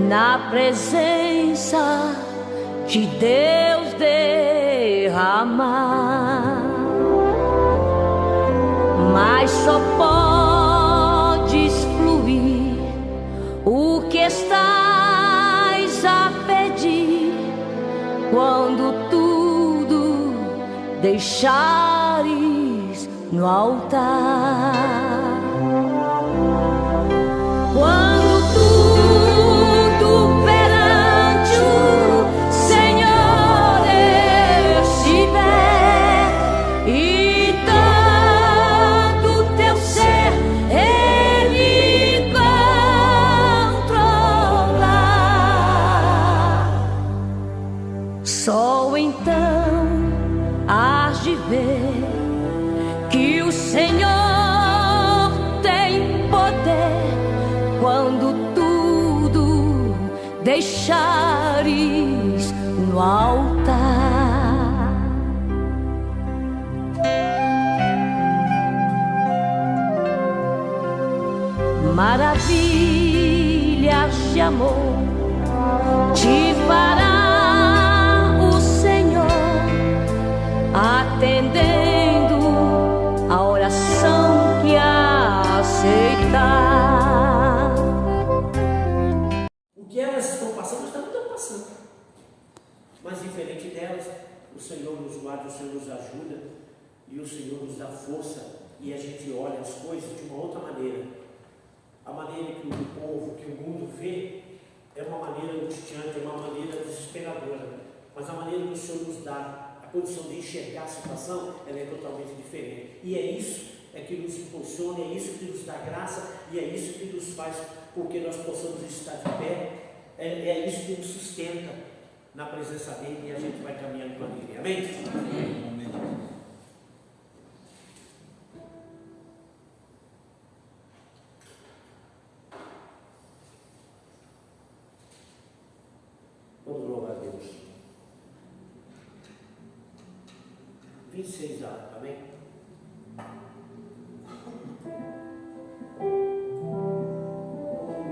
na presença de Deus derramar, mas só podes fluir o que estás a pedir quando tudo deixares no altar. Quando tudo perante o Senhor estiver e todo teu ser Ele controlar, só então hás de ver que o Senhor tem poder quando tudo deixares no altar. Maravilhas de amor te fará o Senhor, atendendo a oração que aceitar. O que elas estão passando, nós também estamos passando. Mas diferente delas, o Senhor nos guarda, o Senhor nos ajuda e o Senhor nos dá força e a gente olha as coisas de uma outra maneira. A maneira que o povo, que o mundo vê, é uma maneira angustiante, é uma maneira desesperadora. Mas a maneira que o Senhor nos dá, a condição de enxergar a situação, ela é totalmente diferente. E é isso que nos impulsiona, é isso que nos dá graça e é isso que nos faz com que nós possamos estar de pé. É isso que nos sustenta na presença dele e a gente vai caminhando com ele. Amém? Amém. Vamos louvar a Deus. 26 anos, amém?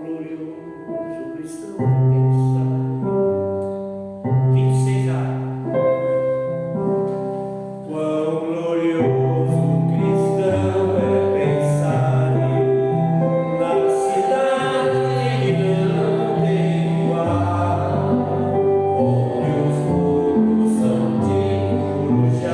Glorioso cristão pensar. 26 anos. Quão glorioso cristão é pensar na cidade que não tem igual, onde os poucos são dignos de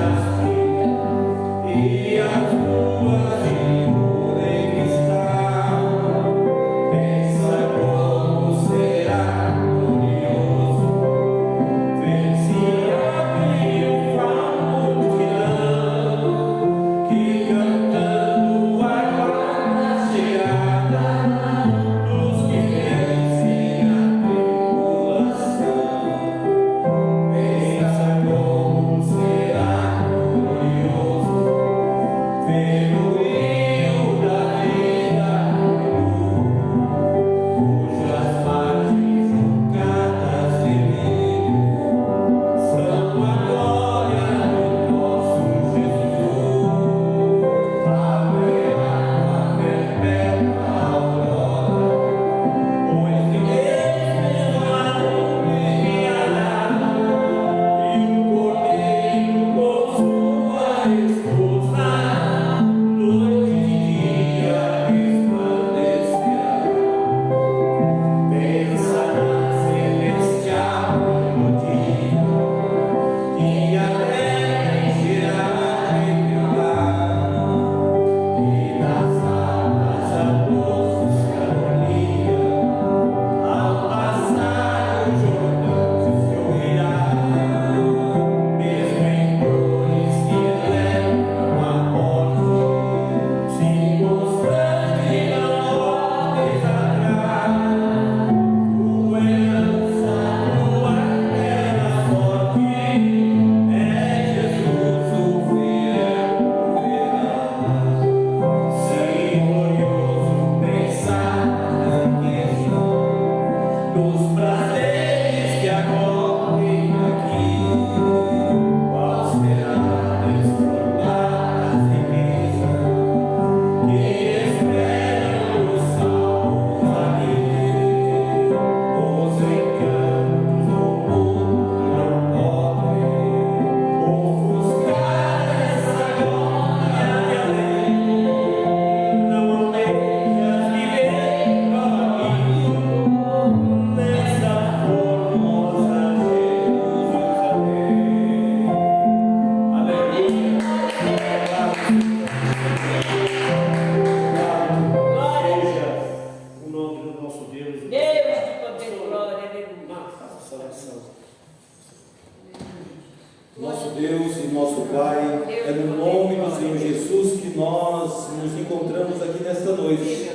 nós nos encontramos aqui nesta noite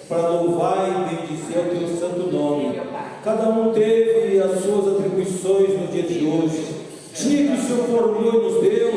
para louvar e bendizer o Teu santo nome. Cada um teve as suas atribuições no dia de hoje. Tinha que o Senhor formou e nos deu,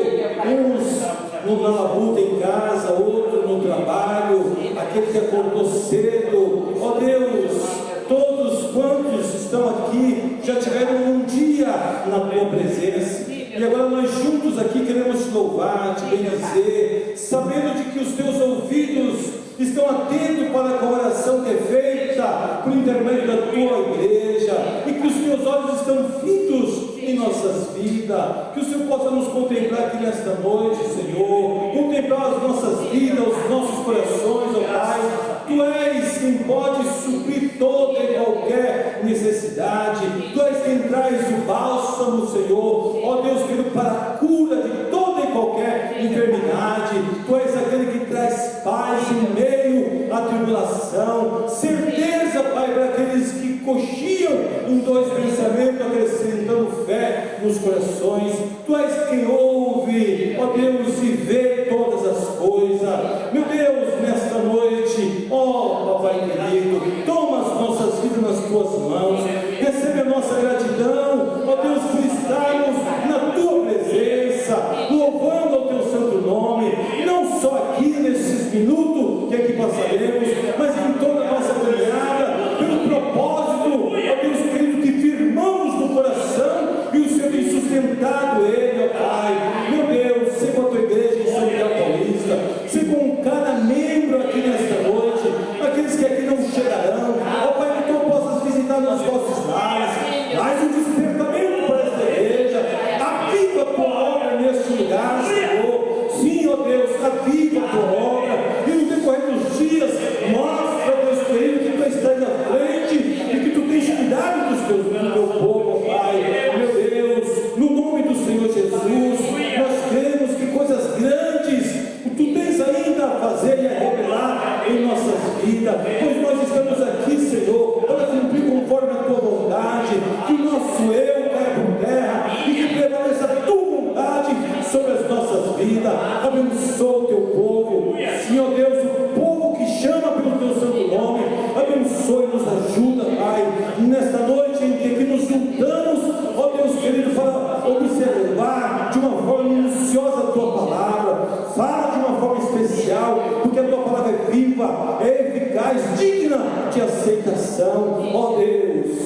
uns na labuta em casa, outros no trabalho, aquele que acordou cedo. Ó Deus, todos quantos estão aqui já tiveram um dia na Tua presença. E agora nós juntos aqui queremos te louvar, te bendizer, sabendo de que os Teus ouvidos estão atentos para a oração que é feita por intermédio da Tua igreja, e que os Teus olhos estão fitos em nossas vidas. Que o Senhor possa nos contemplar aqui nesta noite, Senhor, contemplar as nossas vidas, os nossos corações, ó Pai. Tu és quem pode suprir toda e qualquer necessidade. Tu és quem traz o bálsamo, Senhor, ó Deus querido, para a cura de toda e qualquer enfermidade. Tu és aquele que traz paz em meio à tribulação, certeza, Pai, para aqueles que cochiam em dois pensamentos, acrescentando fé nos corações. Tu és quem ouve, ó Deus, e vê todas as coisas. Meu Deus, nesta noite, ó Papai querido, toma as nossas vidas nas Tuas mãos, recebe a nossa gratidão, ó Deus, por estarmos na Tua presença, louvando ao Teu santo nome, não só aqui nesses minutos que aqui passaremos, mas em toda a nossa caminhada, pelo propósito, ó Deus querido, que firmamos no coração, e o Senhor tem sustentado ele, ó Pai. Meu Deus, seja com a Tua igreja em São Miguel Paulista, seja com cada membro aqui nesta noite, aqueles que aqui não chegarão, ó Pai, que Tu possas visitar nos nossos lares, mais um despertamento para esta igreja, aviva a Tua obra neste lugar, Senhor. Sim, ó Deus, aviva a Tua obra, e no decorrer dos dias, mostra, Deus querido, que Tu estás à frente, e que Tu tens cuidado do Teu povo, ó Pai. Meu Deus, no nome do Senhor Jesus, nós cremos que coisas grandes Tu tens ainda a fazer e a revelar em nossas vidas, pois nós estamos aqui, Senhor, para cumprir conforme a Tua vontade, que o nosso eu caia por terra e que prevaleça a Tua vontade sobre as nossas vidas. Abençoa o Teu povo, Senhor Deus, o povo que chama pelo Teu santo nome. Abençoe e nos ajuda, Pai, nesta noite em que aqui nos juntamos, ó Deus querido, para observar de uma forma minuciosa a Tua palavra. Fala de uma forma especial, porque a Tua palavra é viva, é eficaz, digna de aceitação. Ó Deus,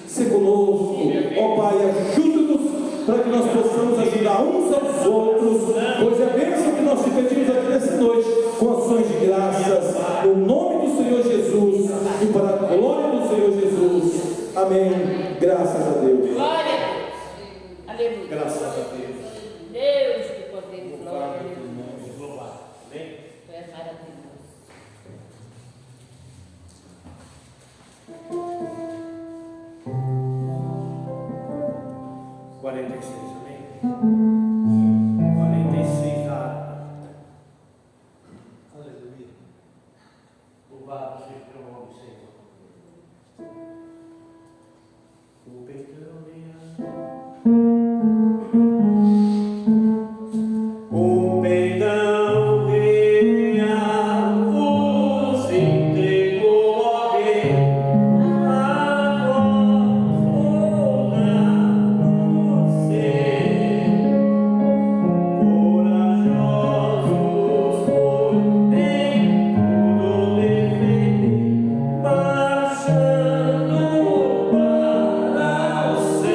se conosco, ó Pai, ajuda-nos para que nós possamos ajudar uns aos outros, pois é a bênção que nós te pedimos aqui nessa noite, com ações de graças, no nome do Senhor Jesus e para a glória do Senhor Jesus. Amém. Graças a Deus. Glória. Aleluia. Graças a Deus. Deus que poder e glória. Louvado. Amém? Tu és maravilhoso. Amém? 46 Aleluia. Louvado seja o Teu nome, Senhor. O perdão o perdão vos entregou, ó Rei, marchando para o céu.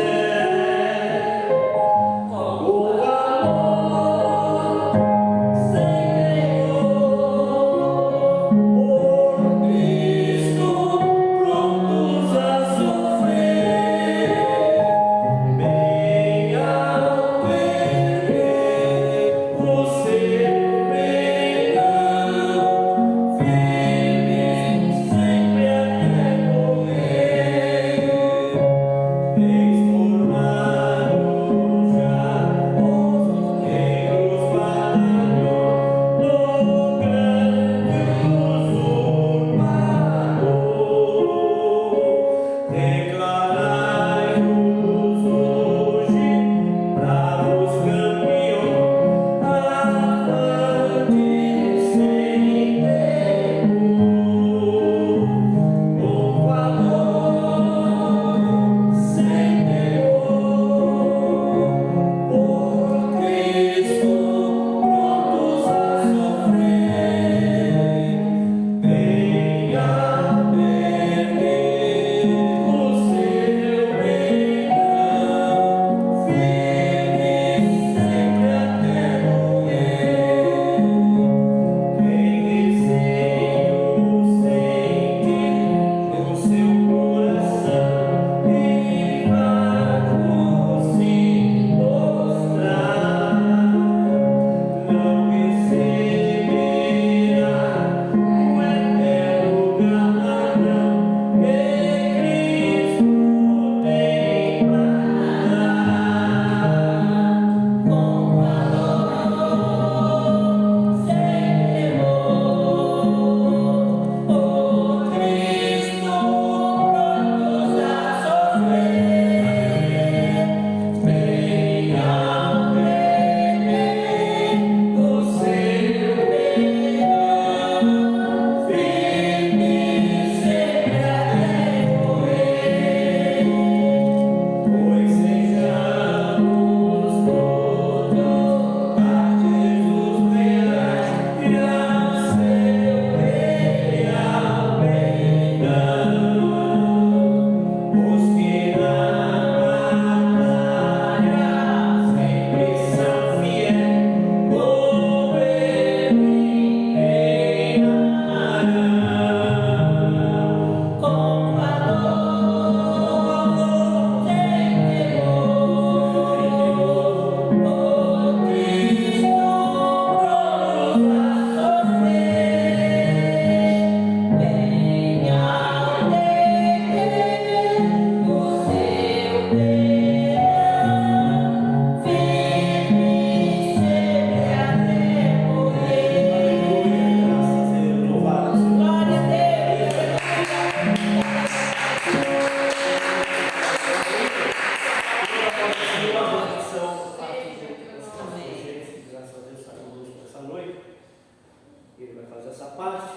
parte.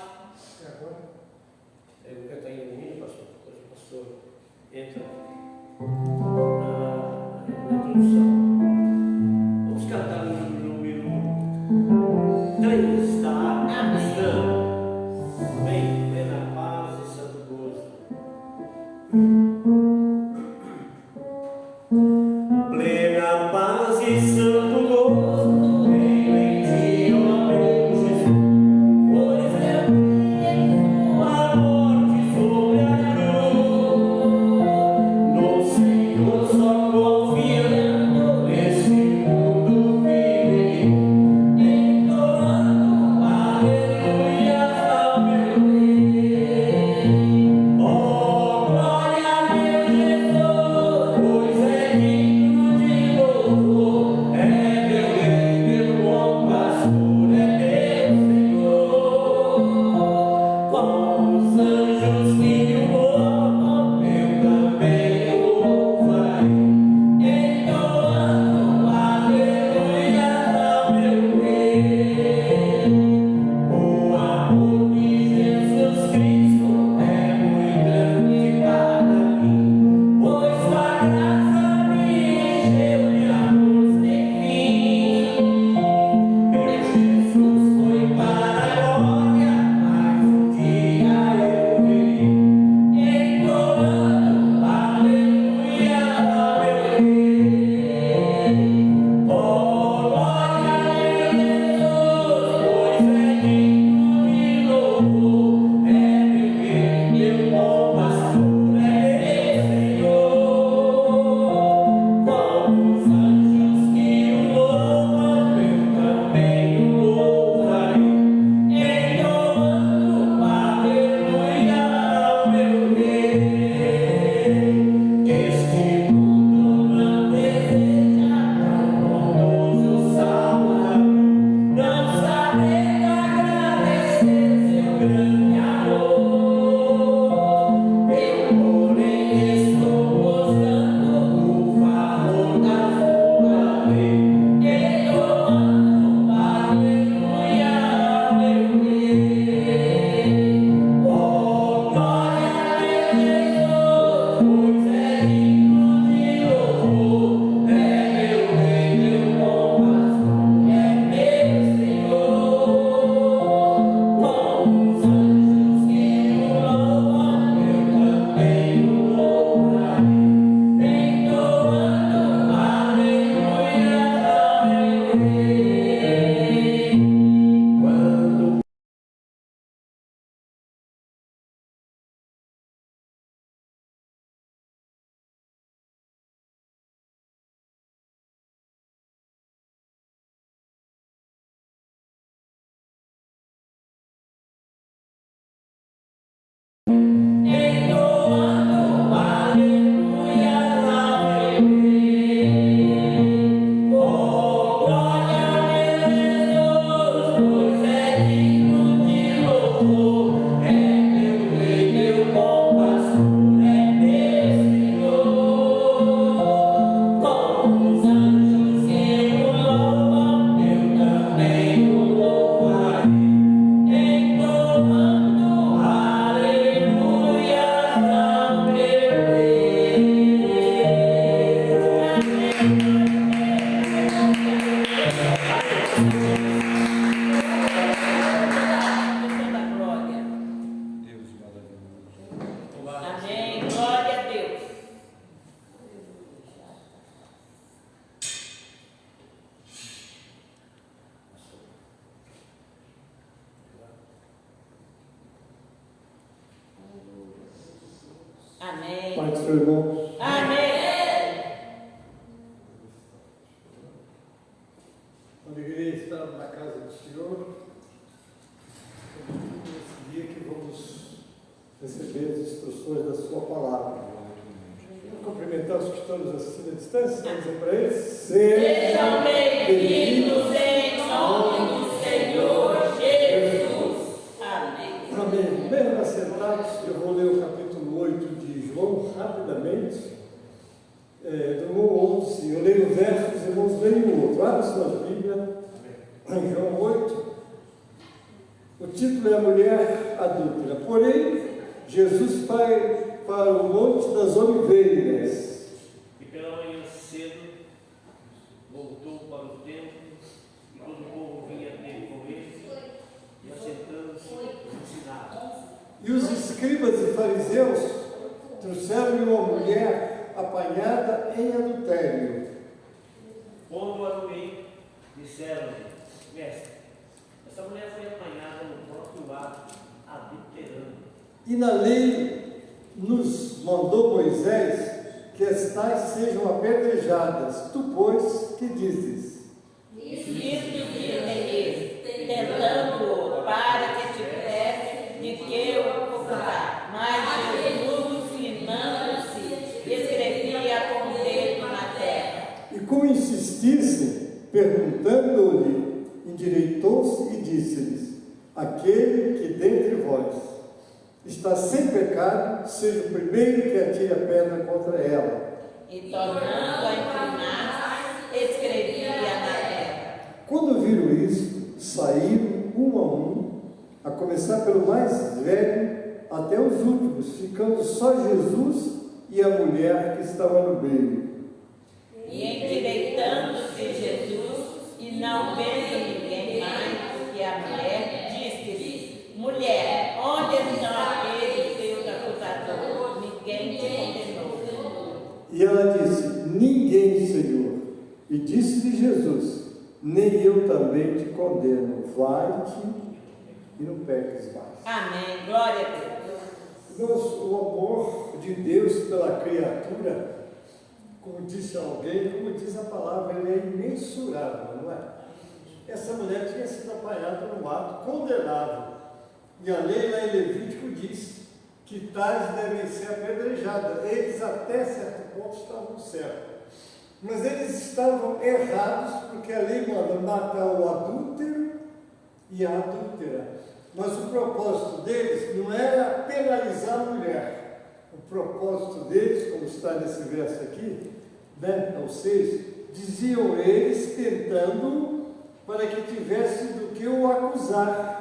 Eu vou cantar em domínio, pastor. Depois o pastor entra na introdução. Vamos cantar o número 3 da harpa cristã. Amém? Plena paz e santo gozo. Plena paz e santo gozo, tenho em ti, ó meu Jesus, pois eu vi tua morte sobre a cruz. No Senhor só confiando, nesse mundo viverei, entoando aleluia ao meu Rei. Oh, glória a meu Jesus, pois é digno de louvor, é meu Rei, meu bom pastor, é meu Senhor. Com os anjos que o louvam, eu também o louvarei, entoando aleluia ao meu Rei. O amor de Jesus Cristo é muito grande para mim, pois sua graça me encheu de amor sem fim. Meu Jesus foi para a glória, mas um dia eu verei, entoando aleluia ao meu Rei. Oh, glória a Jesus, pois é digno de louvor, é meu Rei, meu bom pastor, é Senhor. Com os anjos que o louvam, eu também o louvarei, entoando aleluia ao meu Rei. Este mundo não deseja tão bondoso Salvador, não sabendo agradecer seu grande amor. Eu, porém, estou mostrando o favor da sua lei, entoando aleluia ao meu Rei. Oh, glória a Jesus, pois é digno de louvor, é meu Rei, meu bom pastor, é meu Senhor. Com os anjos que o louvam, eu também o louvarei, entoando aleluia ao meu Rei. Quando entoando aleluia ao meu Rei. Oh, glória a Jesus, pois é digno de louvor, é meu Rei, meu bom pastor, é meu Senhor. Com os anjos que o louvam, eu também o louvarei, entoando aleluia ao meu Rei. Da glória. Deus maravilhoso. Amém. Glória a Deus. Amém. Pai do seu irmão. Amém. Alegria estar na casa do Senhor. Nesse dia que vamos receber as instruções da sua palavra. Vamos cumprimentar os que estão nos assistindo à distância. Vamos dizer para eles: Sejam bem-vindos em nome do Senhor Jesus. Amém. Amém. Mesmo assentados, eu vou ler o capítulo 8 de João rapidamente. Do 11, eu leio o verso, os irmãos leem o outro. Abra sua Bíblia em João 8. O título é A Mulher Adúltera. Porém, Jesus vai para o Monte das Oliveiras. E pela manhã cedo voltou para o templo, e todo o povo vinha ter com ele, e assentando-se, ensinava. E os escribas e fariseus trouxeram-lhe uma mulher apanhada em adultério. Pondo-a no meio, disseram-lhe: Mestre, essa mulher foi apanhada no próprio ato, adulterando. E na lei nos mandou Moisés que as tais sejam apedrejadas. Tu, pois, que dizes? Isto disse, tentando para que tivesse de que o acusar. Mas Jesus, firmando-se, escrevia com o dedo na terra. E como insistissem, perguntando-lhe, endireitou-se e disse-lhes: aquele que dentre vós está sem pecado, seja o primeiro que atire a pedra contra ela. E tornando a inclinar, escrevia na terra. Quando viram isto, saíram um a um, a começar pelo mais velho até os últimos, ficando só Jesus e a mulher que estava no meio. E endireitando-se Jesus, e não vendo ninguém mais do que a mulher, disse-lhe: Mulher, onde estão aqueles teus acusadores? Ninguém te condenou. E ela disse: ninguém, Senhor. E disse-lhe Jesus: nem eu também te condeno. Vai-te e não peques mais. Amém. Glória a Deus. Irmãos, o amor de Deus pela criatura, como disse alguém, como diz a palavra, ele é imensurável, não é? Essa mulher tinha sido apanhada num ato condenável. E a lei lá em Levítico diz que tais devem ser apedrejadas. Eles até certo ponto estavam certos. Mas eles estavam errados, porque a lei manda matar o adúltero e a adúltera. Mas o propósito deles não era penalizar a mulher. O propósito deles, como está nesse verso aqui, né, ao 6, diziam eles, tentando para que tivesse do que o acusar.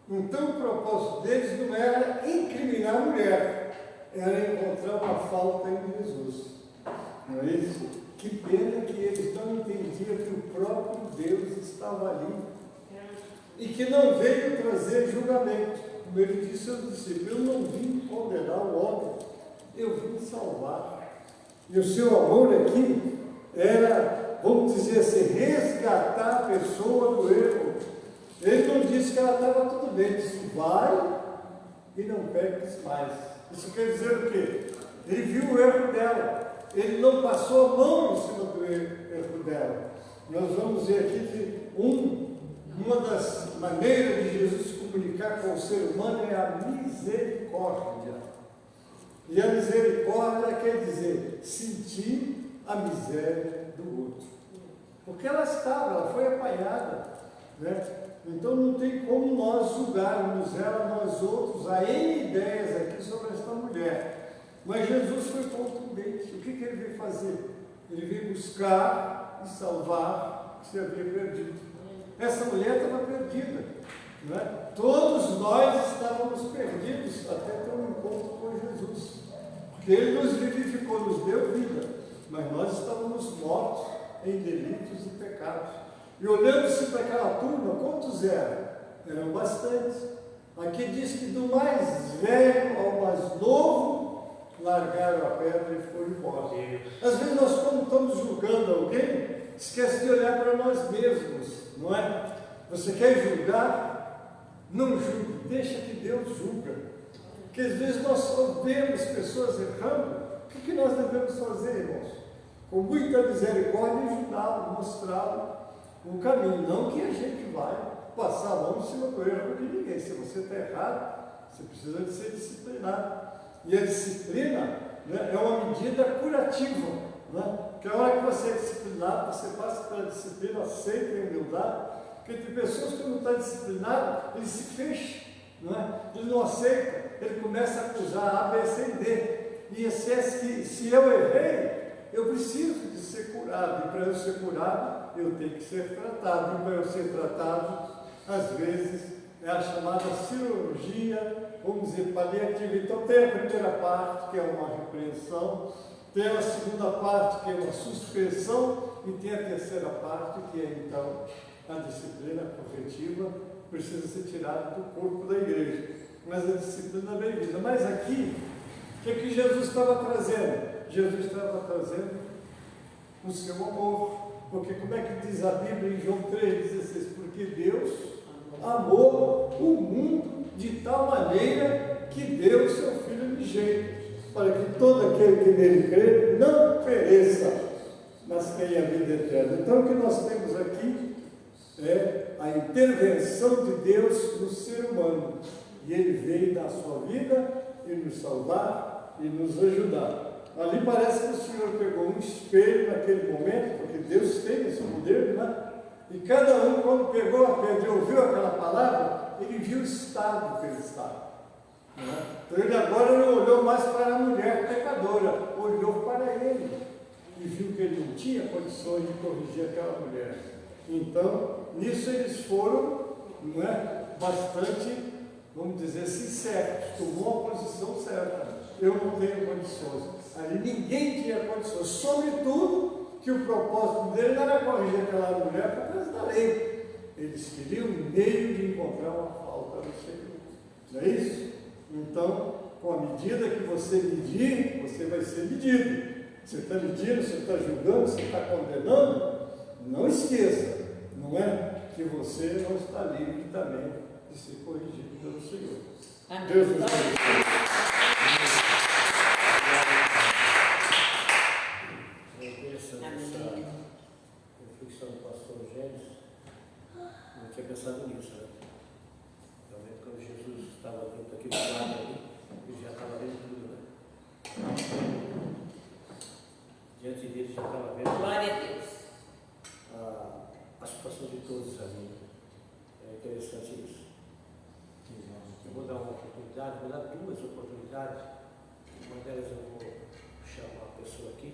Então o propósito deles não era incriminar a mulher, era encontrar uma falta em Jesus. Não é isso? Que pena que eles não entendiam que o próprio Deus estava ali e que não veio trazer julgamento. Como ele disse aos discípulos: eu não vim condenar o homem, eu vim salvar. E o seu amor aqui era, vamos dizer assim, resgatar a pessoa do erro. Ele não disse que ela estava tudo bem, ele disse: vai e não peques mais. Isso quer dizer o quê? Ele viu o erro dela, ele não passou a mão em cima do erro dela. Nós vamos ver aqui que uma das maneiras de Jesus se comunicar com o ser humano é a misericórdia. E a misericórdia quer dizer sentir a miséria do outro. Porque ela foi apanhada, né? Então não tem como nós julgarmos ela, nós outros. Há N ideias aqui sobre esta mulher. Mas Jesus foi contundente. O que ele veio fazer? Ele veio buscar e salvar o que se havia perdido. Essa mulher estava perdida, não é? Todos nós estávamos perdidos até ter um encontro com Jesus. Porque ele nos vivificou, nos deu vida. Mas nós estávamos mortos em delitos e pecados. E olhando-se para aquela turma, quantos eram? Eram bastantes. Aqui diz que do mais velho ao mais novo, largaram a pedra e foram embora. Às vezes nós, quando estamos julgando alguém, esquece de olhar para nós mesmos, não é? Você quer julgar? Não julgue, deixa que Deus julga. Porque às vezes nós só vemos pessoas errando. O que nós devemos fazer, irmãos? Com muita misericórdia, ajudá-lo, mostrá-lo o caminho. Não que a gente vai passar a mão em cima do erro de ninguém. Se você está errado, você precisa de ser disciplinado. E a disciplina, né, é uma medida curativa. Né? Porque a hora que você é disciplinado, você passa pela disciplina, aceita a humildade. Porque tem pessoas que não estão disciplinadas, ele se fecha, né? Ele não aceita, ele começa a acusar A, B, C e D. E esquece que se eu errei, eu preciso de ser curado. E para eu ser curado, eu tenho que ser tratado. E para eu ser tratado, às vezes, é a chamada cirurgia, vamos dizer, paliativa. Então tem a primeira parte, que é uma repreensão, tem a segunda parte, que é uma suspensão, e tem a terceira parte, que é então a disciplina corretiva, precisa ser tirada do corpo da igreja. Mas a disciplina é bem-vinda. Mas aqui, o que é que Jesus estava trazendo? Jesus estava trazendo o seu amor. Porque como é que diz a Bíblia em João 3,16? Porque Deus amou o mundo de tal maneira que deu o seu Filho unigênito, para que todo aquele que nele crê não pereça, mas tenha a vida eterna. Então o que nós temos aqui é a intervenção de Deus no ser humano. E Ele veio dar a sua vida e nos salvar e nos ajudar. Ali parece que o Senhor pegou um espelho naquele momento, porque Deus tem esse poder, né? E cada um, quando pegou a pedra e ouviu aquela palavra, ele viu o estado que ele estava. Né? Então ele agora não olhou mais para a mulher pecadora, olhou para ele e viu que ele não tinha condições de corrigir aquela mulher. Então, nisso eles foram, não é, bastante, vamos dizer, sinceros, tomou a posição certa. Eu não tenho condições. Ali ninguém tinha condições, sobretudo que o propósito dele não era corrigir aquela mulher por causa da lei. Eles queriam um meio de encontrar uma falta no Senhor. Não é isso? Então, com a medida que você medir, você vai ser medido. Você está medindo, você está julgando, você está condenando, não esqueça, não é? Que você não está livre também de ser corrigido pelo Senhor. Amém. Deus nos abençoe. Reflexão do pastor Gênesis, não tinha pensado nisso, né? Realmente, quando Jesus estava dentro daquele quadro ali, ele já estava vendo tudo, né? Diante dele já estava vendo. Glória a Deus. A situação de todos ali. É interessante isso. Eu vou dar uma oportunidade, vou dar duas oportunidades. Uma delas eu vou chamar a pessoa aqui,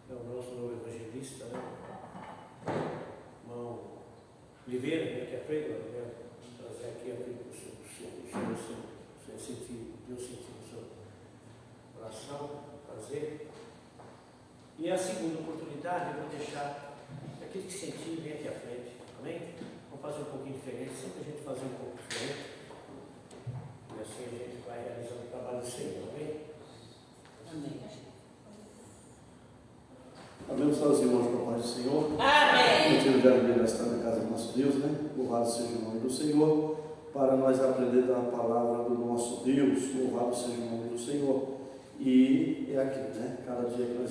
é o nosso novo evangelista, né? Irmão Oliveira, que é freio, né? Trazer aqui o seu sentido, meu sentido, o seu coração, prazer. E a segunda oportunidade eu vou deixar aquele que sentir vem aqui à frente, amém? Vamos fazer um pouquinho diferente, sempre a gente fazer um pouco diferente. E assim a gente vai realizando o trabalho do Senhor, amém? Amém. Abençoar os irmãos com a paz do Senhor. Amém. Motivo de alegria estar na casa do nosso Deus, né? Louvado seja o nome do Senhor, para nós aprender da palavra do nosso Deus. Louvado seja o nome do Senhor. E é aqui, né? Cada dia que nós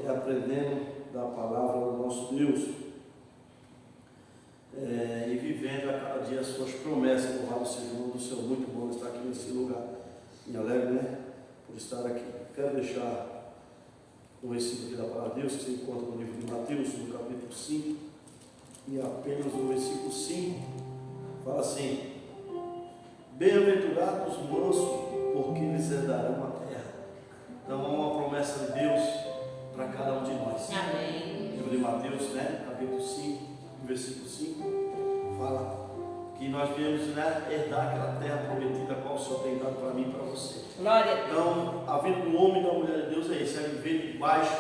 aprendendo da palavra do nosso Deus e vivendo a cada dia as suas promessas. Louvado seja o nome do Senhor. Muito bom estar aqui nesse lugar. Me alegro, né? Por estar aqui. Quero deixar o versículo aqui da palavra de Deus, que se encontra no livro de Mateus, no capítulo 5, e apenas no versículo 5, fala assim: bem-aventurados os mansos, porque eles herdarão a terra. Então, há uma promessa de Deus para cada um de nós. Amém. O livro de Mateus, né, capítulo 5, versículo 5, fala que nós viemos, né, herdar aquela terra prometida, a qual o Senhor tem dado para mim e para você. Glória a Deus. Então, a vida do homem e da mulher de Deus é isso, é viver debaixo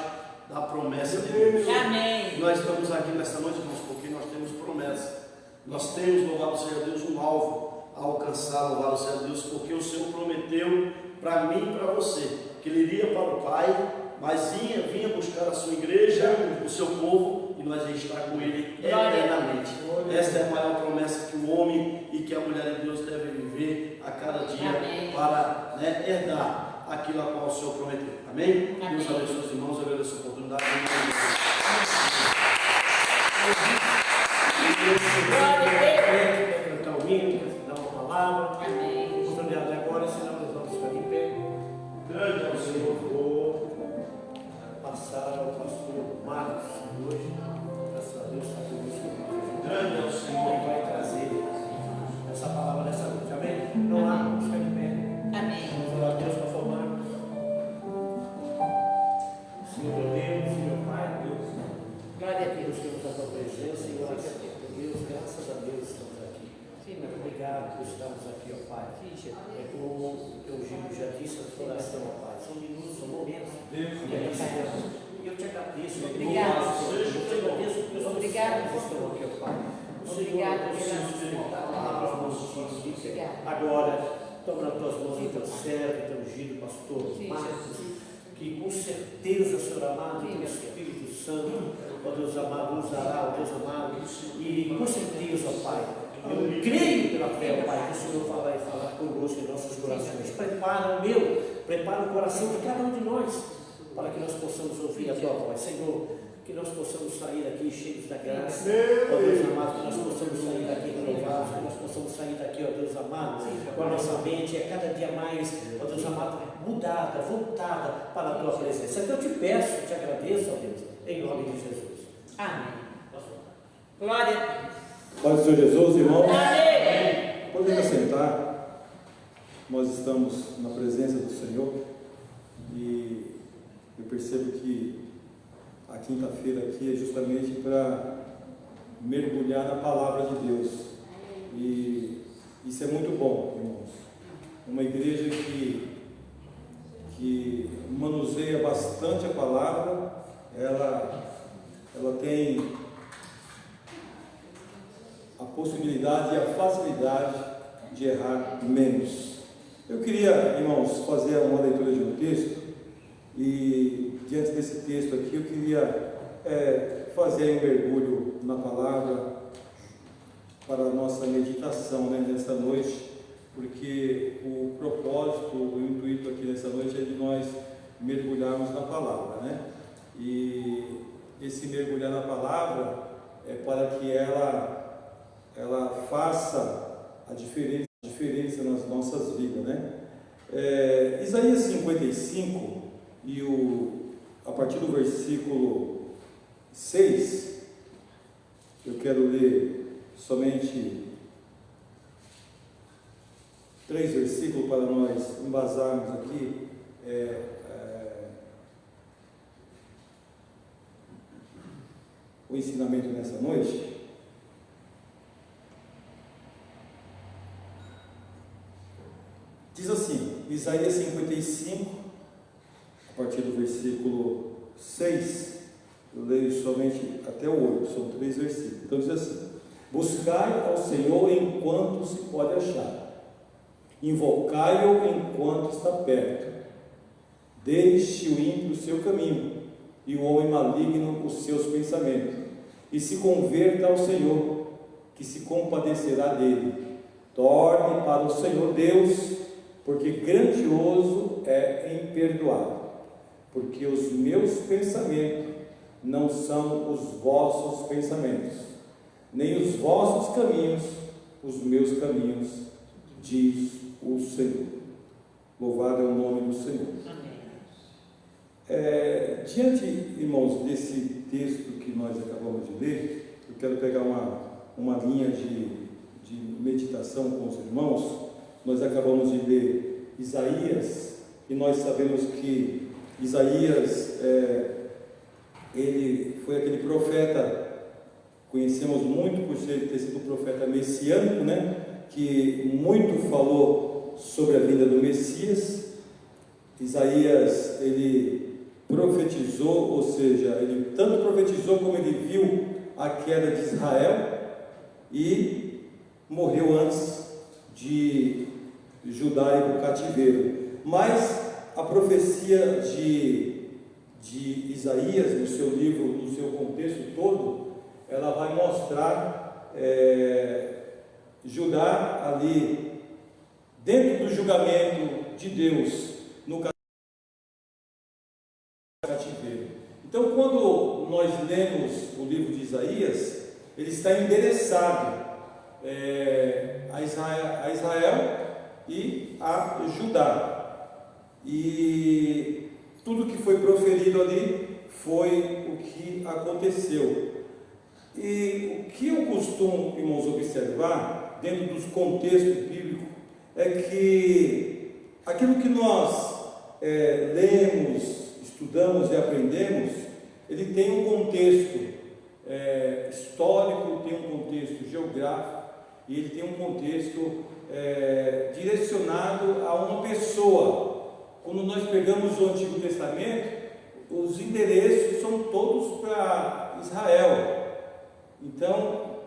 da promessa de Deus. Amém. Nós estamos aqui nesta noite, irmãos, porque nós temos promessa. Nós temos, louvado seja Deus, um alvo a alcançar, louvado seja Deus, porque o Senhor prometeu para mim e para você, que Ele iria para o Pai, mas vinha buscar a sua igreja, o seu povo, e nós ia estar com Ele eternamente. Esta é a maior promessa que o homem e que a mulher de Deus devem viver a cada dia. Amém. Para, né, herdar aquilo a qual o Senhor prometeu. Amém? Amém. Deus abençoe os irmãos, eu agradeço a oportunidade. Quer cantar o hino, quer dar uma palavra. Amém. Oportunidade agora, senão nós vamos ficar de pé. Grande é o Senhor, vou passar ao pastor Marcos hoje. Graças a Deus está conosco. Grande é o Senhor e vai trazer essa palavra nessa noite. Amém? Não há, vamos ficar de pé. Amém. Vamos orar a Deus para formar. Senhor Deus, Senhor Pai, Deus. Glória a Deus, Deus. temos a tua presença e glória a Deus. É como o Gil já disse, a sua oração, ó Pai, são minutos, são momentos. E eu te agradeço. Obrigado. Eu te agradeço porque os Obrigado. teus estão aqui, ó Pai. O Senhor, Obrigado Deus, pela Senhor, palavras positivas. Obrigado. Agora, toma nas tuas mãos o teu servo, o teu ungido pastor Sim, Marcos, que com certeza, Senhor amado, Sim, pelo meu Espírito Santo, ó Deus amado, usará, ó Deus amado, e com certeza, ó Pai, eu creio pela fé, ó Pai, que o Senhor vai falar conosco em nossos corações. Prepara o coração de cada um de nós, para que nós possamos ouvir a tua voz, Senhor. Que nós possamos sair daqui cheios da graça, ó Deus amado, que nós possamos sair daqui renovados, que nós possamos sair daqui, ó Deus amado, com a nossa mente é cada dia mais, ó Deus amado, mudada, voltada para a tua presença. Então eu te peço, eu te agradeço, ó Deus, em nome de Jesus. Amém. Glória a Deus. Pai do Senhor Jesus, irmãos, Amém. podemos sentar. Nós estamos na presença do Senhor e eu percebo que a quinta-feira aqui é justamente para mergulhar na palavra de Deus. E isso é muito bom, irmãos. Uma igreja que manuseia bastante a palavra, ela tem a possibilidade e a facilidade de errar menos. Eu queria, irmãos, fazer uma leitura de um texto e diante desse texto aqui eu queria fazer um mergulho na palavra para a nossa meditação, né, nesta noite, porque o propósito, o intuito aqui nessa noite é de nós mergulharmos na palavra, né? E esse mergulhar na palavra é para que ela faça a diferença nas nossas vidas, né? Isaías 55 a partir do versículo 6, eu quero ler somente 3 versículos para nós embasarmos aqui o ensinamento nessa noite. Diz assim, Isaías 55, a partir do versículo 6, eu leio somente até o 8, são 3 versículos. Então diz assim: buscai ao Senhor enquanto se pode achar, invocai-o enquanto está perto. Deixe o ímpio o seu caminho, e o homem maligno os seus pensamentos, e se converta ao Senhor, que se compadecerá dele. Torne para o Senhor Deus, porque grandioso é em perdoar, porque os meus pensamentos não são os vossos pensamentos, nem os vossos caminhos os meus caminhos, diz o Senhor. Louvado é o nome do Senhor. Diante, irmãos, desse texto que nós acabamos de ler, eu quero pegar uma linha de meditação com os irmãos. Nós acabamos de ler Isaías, e nós sabemos que Isaías, ele foi aquele profeta, conhecemos muito por ter sido um profeta messiânico, né? Que muito falou sobre a vinda do Messias. Isaías, ele profetizou, ou seja, ele tanto profetizou como ele viu a queda de Israel e morreu antes de Judá ir para o cativeiro. Mas a profecia de Isaías, no seu livro, no seu contexto todo, ela vai mostrar Judá ali dentro do julgamento de Deus no cativeiro. Então, quando nós lemos o livro de Isaías, ele está endereçado a Israel e a Judá, e tudo que foi proferido ali foi o que aconteceu. E o que eu costumo, irmãos, observar dentro dos contextos bíblicos é que aquilo que nós lemos, estudamos e aprendemos, ele tem um contexto histórico, tem um contexto geográfico e ele tem um contexto direcionado a uma pessoa. Quando nós pegamos o Antigo Testamento, os endereços são todos para Israel. Então,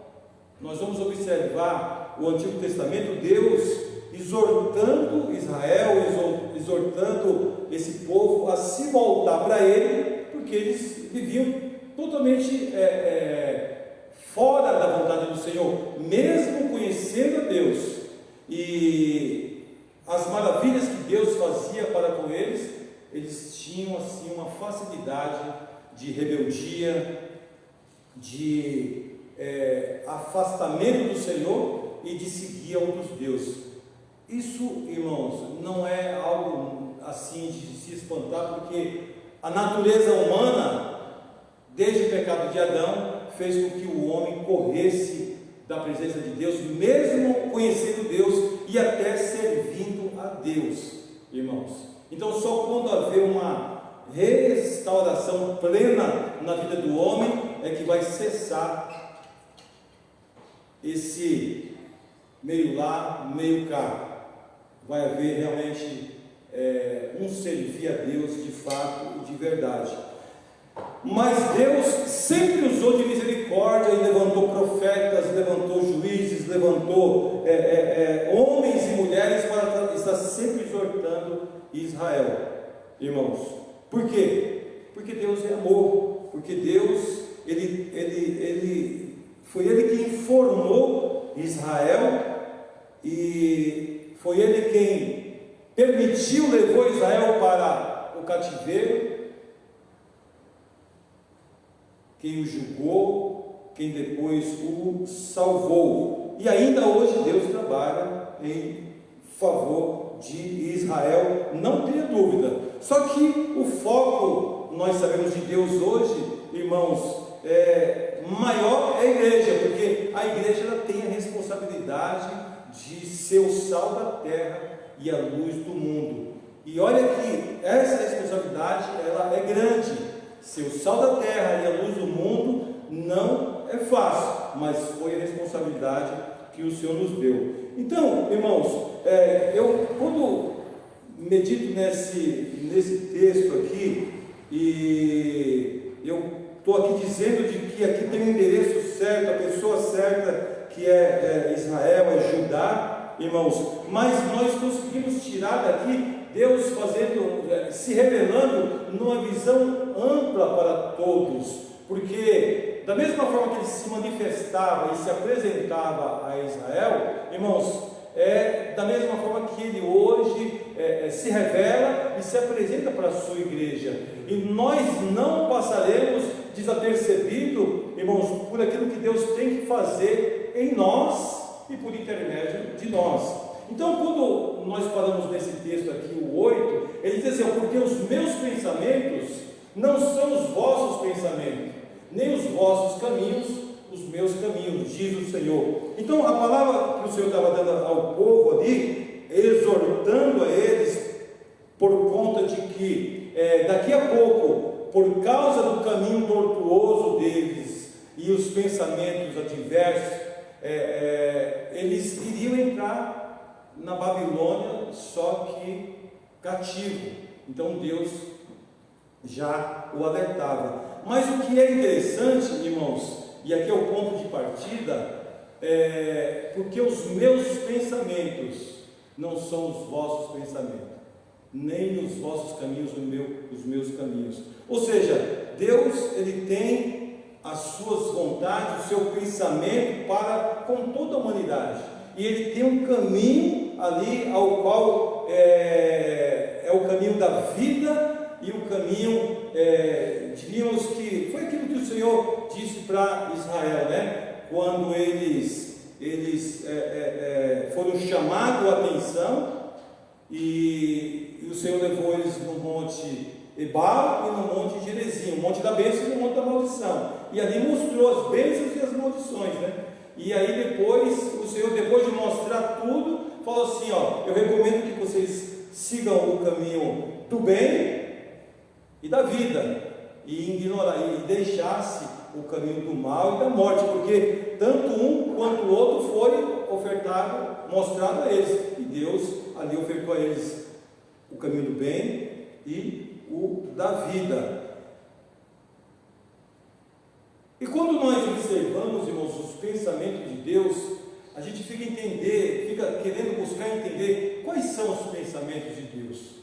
nós vamos observar o Antigo Testamento, Deus exortando Israel, exortando esse povo a se voltar para Ele, porque eles viviam totalmente fora da vontade do Senhor, mesmo conhecendo a Deus e as maravilhas que Deus fazia para com eles, eles tinham assim uma facilidade de rebeldia, de afastamento do Senhor e de seguir outros deuses. Isso, irmãos, não é algo assim de se espantar, porque a natureza humana, desde o pecado de Adão, fez com que o homem corresse da presença de Deus, mesmo conhecendo Deus e até servindo a Deus, irmãos. Então, só quando haver uma restauração plena na vida do homem é que vai cessar esse meio lá, meio cá. Vai haver realmente um servir a Deus de fato e de verdade. Mas Deus sempre usou de misericórdia e levantou profetas, levantou juízes, levantou homens e mulheres para estar sempre exortando Israel, irmãos. Por quê? Porque Deus é amor, porque Deus, foi Ele que informou Israel, e foi Ele quem permitiu, levou Israel para o cativeiro, quem o julgou, quem depois o salvou. E ainda hoje Deus trabalha em favor de Israel, não tenha dúvida. Só que o foco, nós sabemos, de Deus hoje, irmãos, maior é a igreja, porque a igreja ela tem a responsabilidade de ser o sal da terra e a luz do mundo. E olha que essa responsabilidade ela é grande. Ser o sal da terra e a luz do mundo não é fácil, mas foi a responsabilidade que o Senhor nos deu. Então, irmãos, eu quando medito nesse texto aqui, e eu estou aqui dizendo de que aqui tem o endereço certo, a pessoa certa, que é Israel, é Judá, irmãos, mas nós conseguimos tirar daqui Deus se revelando numa visão ampla para todos, porque da mesma forma que Ele se manifestava e se apresentava a Israel, irmãos, da mesma forma que Ele hoje se revela e se apresenta para a sua igreja, e nós não passaremos desapercebido, irmãos, por aquilo que Deus tem que fazer em nós e por intermédio de nós. Então, quando nós paramos nesse texto aqui, o 8, ele diz assim: porque os meus pensamentos não são os vossos pensamentos, nem os vossos caminhos, os meus caminhos, diz o Senhor. Então, a palavra que o Senhor estava dando ao povo ali, exortando a eles, por conta de que daqui a pouco, por causa do caminho tortuoso deles e os pensamentos adversos, eles iriam entrar na Babilônia, só que cativo. Então Deus já o alertava. Mas o que é interessante, irmãos, e aqui é o ponto de partida, porque os meus pensamentos não são os vossos pensamentos, nem os vossos caminhos os meus caminhos. Ou seja, Deus, Ele tem as suas vontades, o seu pensamento para com toda a humanidade, e Ele tem um caminho ali ao qual é o caminho da vida, e o caminho, diríamos que foi aquilo que o Senhor disse para Israel, né? Quando eles foram chamados a atenção, e o Senhor levou eles no monte Ebal e no monte Gerizim, o monte da bênção e o monte da maldição, e ali mostrou as bênçãos e as maldições, né? E aí depois, o Senhor, depois de mostrar tudo, falou assim: eu recomendo que vocês sigam o caminho do bem e da vida, e deixasse o caminho do mal e da morte, porque tanto um quanto o outro mostrado a eles, e Deus ali ofertou a eles o caminho do bem e o da vida. E quando nós observamos, irmãos, os pensamentos de Deus, a gente fica querendo buscar entender quais são os pensamentos de Deus.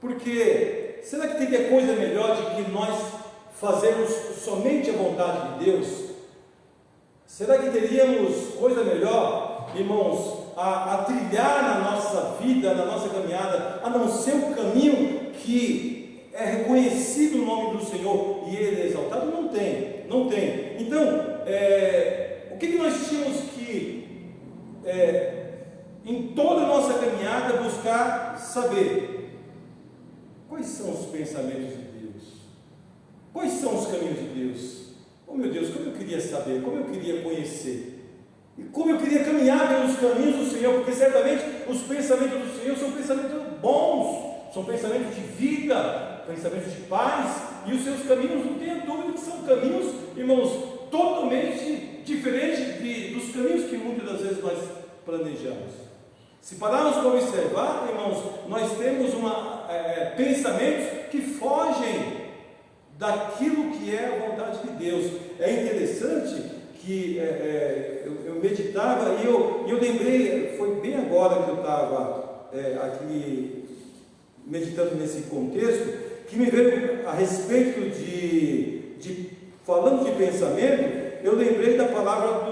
Porque será que teria coisa melhor de que nós fazermos somente a vontade de Deus? Será que teríamos coisa melhor, irmãos, a trilhar na nossa vida, na nossa caminhada, a não ser o caminho que é reconhecido o nome do Senhor e Ele é exaltado? Não tem. Então, o que nós tínhamos que, em toda a nossa caminhada, buscar saber? Quais são os pensamentos de Deus? Quais são os caminhos de Deus? Oh meu Deus, como eu queria saber, como eu queria conhecer, e como eu queria caminhar pelos caminhos do Senhor, porque certamente os pensamentos do Senhor são pensamentos bons, são pensamentos de vida, pensamentos de paz, e os seus caminhos, não tenha dúvida que são caminhos, irmãos, totalmente diferentes dos caminhos que muitas das vezes nós planejamos. Se pararmos para observar, irmãos, nós temos pensamentos que fogem daquilo que é a vontade de Deus. É interessante que eu meditava e eu lembrei, foi bem agora que eu estava aqui meditando nesse contexto, que me veio a respeito falando de pensamento, eu lembrei da palavra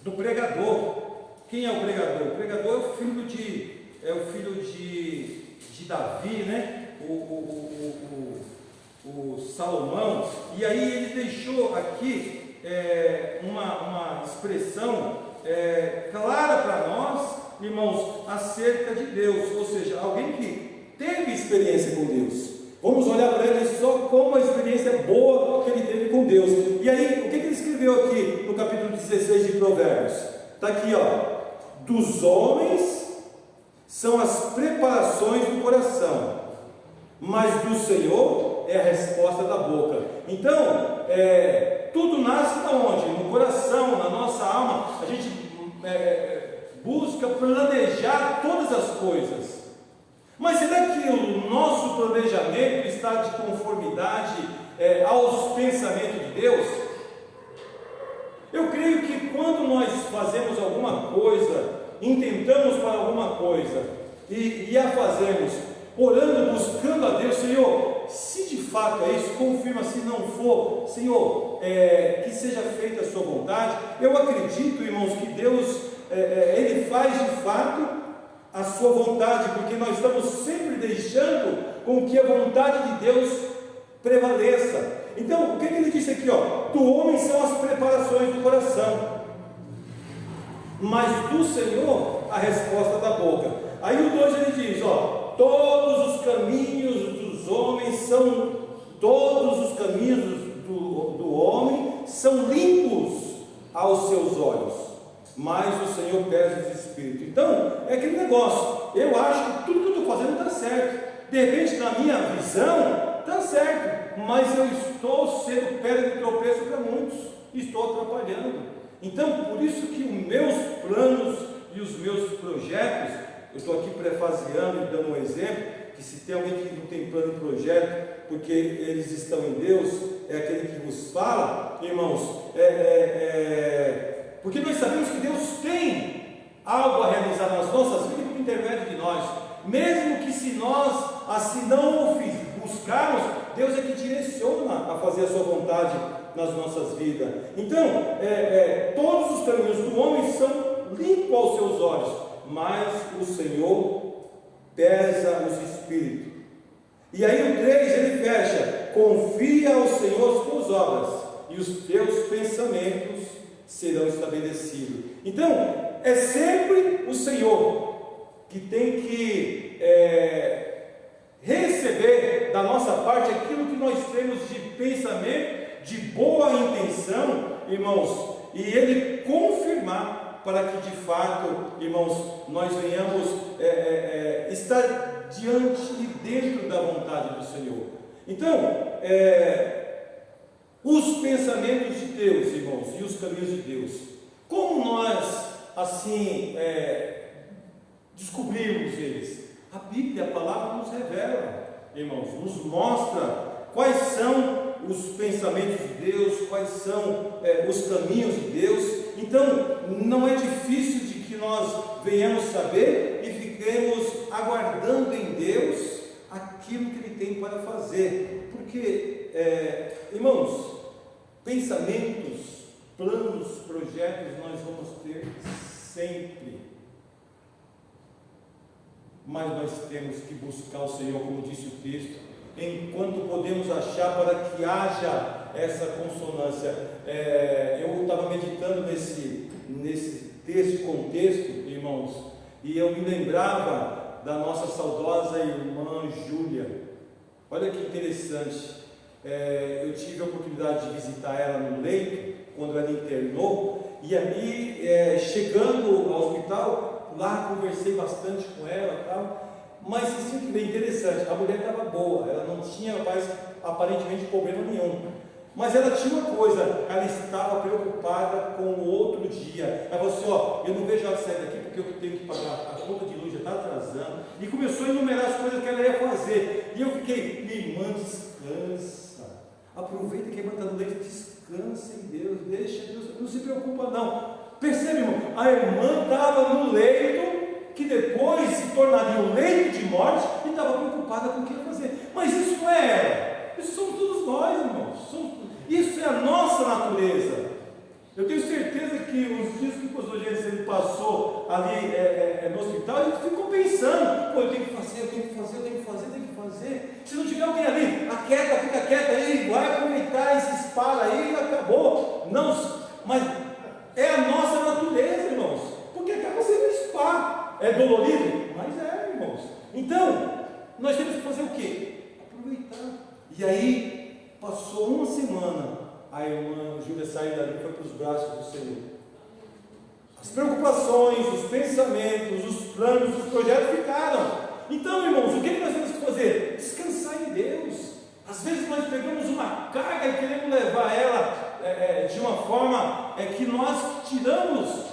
do pregador. Quem é o pregador? O pregador é o filho de Davi, né? O Salomão, e aí ele deixou aqui uma expressão clara para nós, irmãos, acerca de Deus, ou seja, alguém que teve experiência com Deus. Vamos olhar para ele só como a experiência boa que ele teve com Deus. E aí, o que ele escreveu aqui no capítulo 16 de Provérbios? Está aqui, ó: dos homens são as preparações do coração, mas do Senhor é a resposta da boca. Então, tudo nasce da onde? No coração, na nossa alma. A gente busca planejar todas as coisas. Mas será que o nosso planejamento está de conformidade aos pensamentos de Deus? Eu creio que quando nós fazemos alguma coisa, intentamos para alguma coisa e a fazemos orando, buscando a Deus, Senhor, se de fato é isso, confirma. Se não for, Senhor, que seja feita a sua vontade. Eu acredito, irmãos, que Deus Ele faz de fato a sua vontade, porque nós estamos sempre deixando com que a vontade de Deus prevaleça. Então, o que ele disse aqui, ó? Do homem são as preparações do coração, mas do Senhor a resposta da boca. Aí o 2 ele diz, ó: todos os caminhos dos homens são, todos os caminhos do homem são limpos aos seus olhos, mas o Senhor pesa os espíritos. Então, é aquele negócio, eu acho que tudo que eu estou fazendo está certo, de repente na minha visão está certo, mas eu estou sendo pedra de tropeço para muitos, estou atrapalhando. Então, por isso que os meus planos e os meus projetos, eu estou aqui prefaziando e dando um exemplo, que se tem alguém que não tem plano e projeto, porque eles estão em Deus, é aquele que vos fala, irmãos, porque nós sabemos que Deus tem algo a realizar nas nossas vidas por intermédio de nós, mesmo que se nós assim não o buscarmos, Deus é que direciona a fazer a sua vontade nas nossas vidas. Então, todos os caminhos do homem são limpos aos seus olhos, mas o Senhor pesa os espíritos. E aí o 3 ele fecha: confia ao Senhor as tuas obras, e os teus pensamentos serão estabelecidos. Então, é sempre o Senhor que tem que receber da nossa parte aquilo que nós temos de pensamento, de boa intenção, irmãos, e Ele confirmar para que de fato, irmãos, nós venhamos estar diante e dentro da vontade do Senhor. Então, os pensamentos de Deus, irmãos, e os caminhos de Deus, como nós assim, descobrirmos eles? A Bíblia, a palavra nos revela, irmãos, nos mostra quais são os pensamentos de Deus, quais são os caminhos de Deus. Então, não é difícil de que nós venhamos saber e fiquemos aguardando em Deus aquilo que Ele tem para fazer. Porque, irmãos, pensamentos, planos, projetos nós vamos ter sempre. Mas nós temos que buscar o Senhor, como disse o texto, enquanto podemos achar, para que haja essa consonância. Eu estava meditando nesse contexto, irmãos, e eu me lembrava da nossa saudosa irmã Júlia. Olha que interessante. Eu tive a oportunidade de visitar ela no leito, quando ela internou, e ali, chegando ao hospital, lá conversei bastante com ela, tal. Mas isso que é interessante, a mulher estava boa, ela não tinha aparentemente problema nenhum, mas ela tinha uma coisa, ela estava preocupada com o outro dia. Ela falou assim: eu não vejo ela sair daqui porque eu tenho que pagar, a conta de luz já está atrasando, e começou a enumerar as coisas que ela ia fazer, e eu fiquei: minha irmã, descansa, aproveita que a irmã está no leito, descansa em Deus, deixa Deus, não se preocupa não. Percebe, irmão, a irmã estava no leito, que depois se tornaria um leito de morte, e estava preocupada com o que ia fazer. Mas isso não é ela, isso somos todos nós, irmãos. Isso é a nossa natureza. Eu tenho certeza que os dias que o pastor Gênesis ele passou ali no hospital, ele ficou pensando: eu tenho que fazer. Se não tiver alguém ali, aquieta, fica quieta aí, vai aproveitar esse dispara aí e acabou. Não, mas é a nossa natureza, irmãos, porque acaba sendo spa. É dolorido? Mas irmãos. Então, nós temos que fazer o quê? Aproveitar. E aí, passou uma semana, a irmã Júlia saiu dali e foi para os braços do Senhor. As preocupações, os pensamentos, os planos, os projetos ficaram. Então, irmãos, o que nós temos que fazer? Descansar em Deus. Às vezes nós pegamos uma carga e queremos levar ela de uma forma que nós tiramos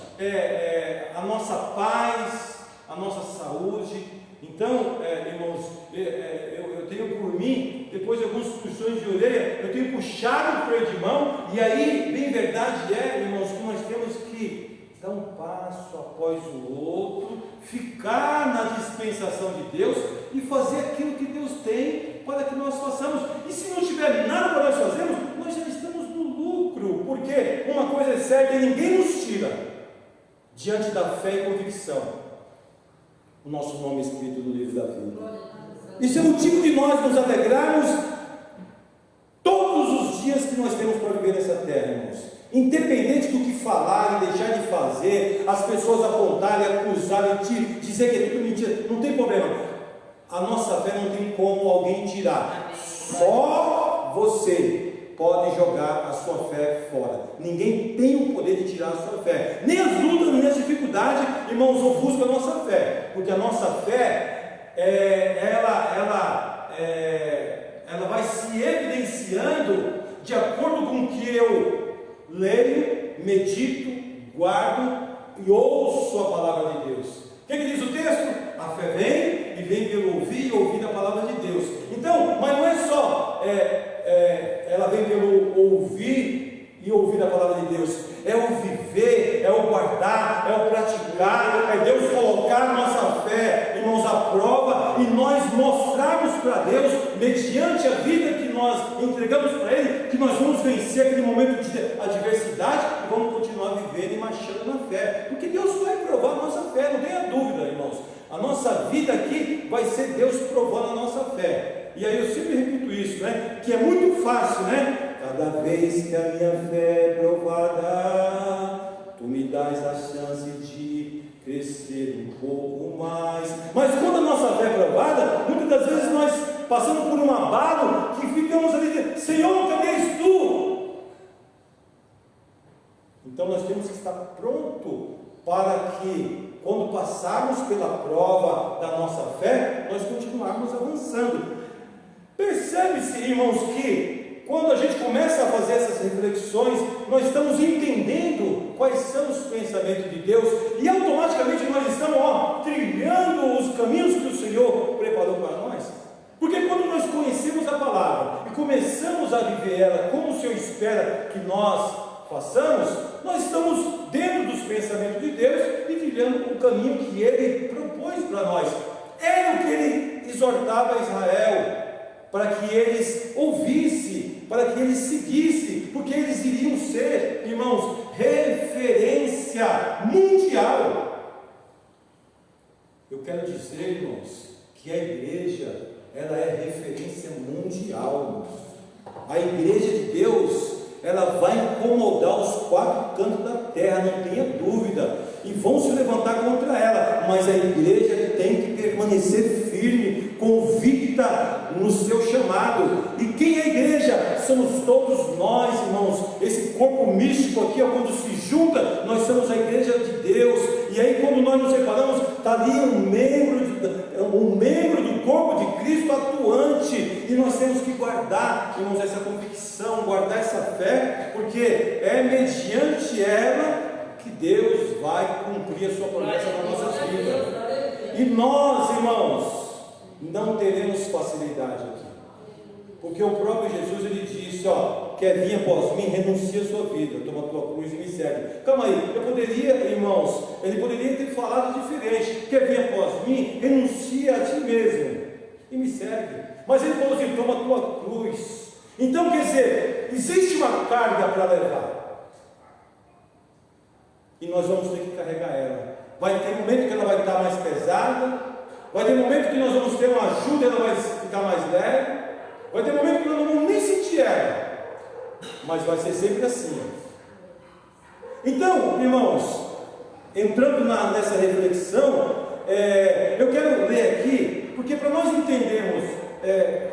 a nossa paz, a nossa saúde. Então, irmãos, eu tenho por mim, depois de algumas puxões de orelha, eu tenho puxado o freio de mão, e aí, bem verdade irmãos, que nós temos que dar um passo após o outro, ficar na dispensação de Deus e fazer aquilo que Deus tem para que nós façamos. E se não tiver nada para nós fazermos, nós já estamos no lucro, porque uma coisa é certa e ninguém nos tira, diante da fé e convicção, o nosso nome escrito no livro da vida. Isso é motivo de nós nos alegrarmos todos os dias que nós temos para viver nessa terra, irmãos. Independente do que falar e deixar de fazer, as pessoas apontarem, acusarem, dizer que é tudo mentira, não tem problema. A nossa fé não tem como alguém tirar. Só você pode jogar a sua fé fora. Ninguém tem o poder de tirar a sua fé. Nem as lutas, nem as dificuldades, irmãos, ofuscam a nossa fé. Porque a nossa fé, ela vai se evidenciando de acordo com o que eu leio, medito, guardo e ouço a palavra de Deus. O que diz o texto? A fé vem e vem pelo ouvir e ouvir a palavra de Deus. Então, mas não é só ela vem pelo ouvir e ouvir a palavra de Deus, é o viver, é o guardar, é o praticar, é Deus colocar nossa fé, irmãos, à prova, e nós mostrarmos para Deus, mediante a vida que nós entregamos para Ele, que nós vamos vencer aquele momento de adversidade e vamos continuar vivendo e marchando na fé, porque Deus vai provar a nossa fé, não tenha dúvida, irmãos. A nossa vida aqui vai ser Deus provando a nossa fé. E aí eu sempre repito isso, né? Que é muito fácil, né? Cada vez que a minha fé é provada, tu me dás a chance de crescer um pouco mais. Mas quando a nossa fé é provada, muitas das vezes nós passamos por um abalo que ficamos ali dizendo: Senhor, cadê és tu? Então nós temos que estar pronto para que, quando passarmos pela prova da nossa fé, nós continuarmos avançando. Percebe-se, irmãos, que quando a gente começa a fazer essas reflexões, nós estamos entendendo quais são os pensamentos de Deus, e automaticamente nós estamos trilhando os caminhos que o Senhor preparou para nós. Porque quando nós conhecemos a palavra e começamos a viver ela como o Senhor espera que nós façamos, nós estamos dentro dos pensamentos de Deus e trilhando o caminho que Ele propôs para nós. Era o que Ele exortava a Israel, para que eles ouvissem, para que eles seguissem, porque eles iriam ser, irmãos, referência mundial. Eu quero dizer, irmãos, que a igreja, ela é referência mundial. A igreja de Deus, ela vai incomodar os quatro cantos da terra, não tenha dúvida, e vão se levantar contra ela, mas a igreja tem que permanecer firme, convicta no seu chamado. E quem é a igreja? Somos todos nós, irmãos. Esse corpo místico aqui, quando se junta, nós somos a igreja de Deus. E aí, quando nós nos separamos, está ali um membro do corpo de Cristo atuante, e nós temos que guardar, irmãos, essa convicção, guardar essa fé, porque é mediante ela que Deus vai cumprir a sua promessa nas nossas vidas. E nós, irmãos, não teremos facilidade aqui, porque o próprio Jesus, ele disse, quer vir após mim, renuncia a sua vida, toma a tua cruz e me segue. Calma aí, eu poderia, irmãos, ele poderia ter falado diferente, quer vir após mim, renuncia a ti mesmo e me segue. Mas ele falou assim, toma a tua cruz. Então, quer dizer, existe uma carga para levar, e nós vamos ter que carregar ela. Vai ter momento que ela vai estar mais pesada, vai ter momento que nós vamos ter uma ajuda, ela vai ficar mais leve, vai ter momento que nós não vamos nem sentir ela, mas vai ser sempre assim. Então, irmãos, entrando nessa reflexão, eu quero ler aqui, porque para nós entendermos,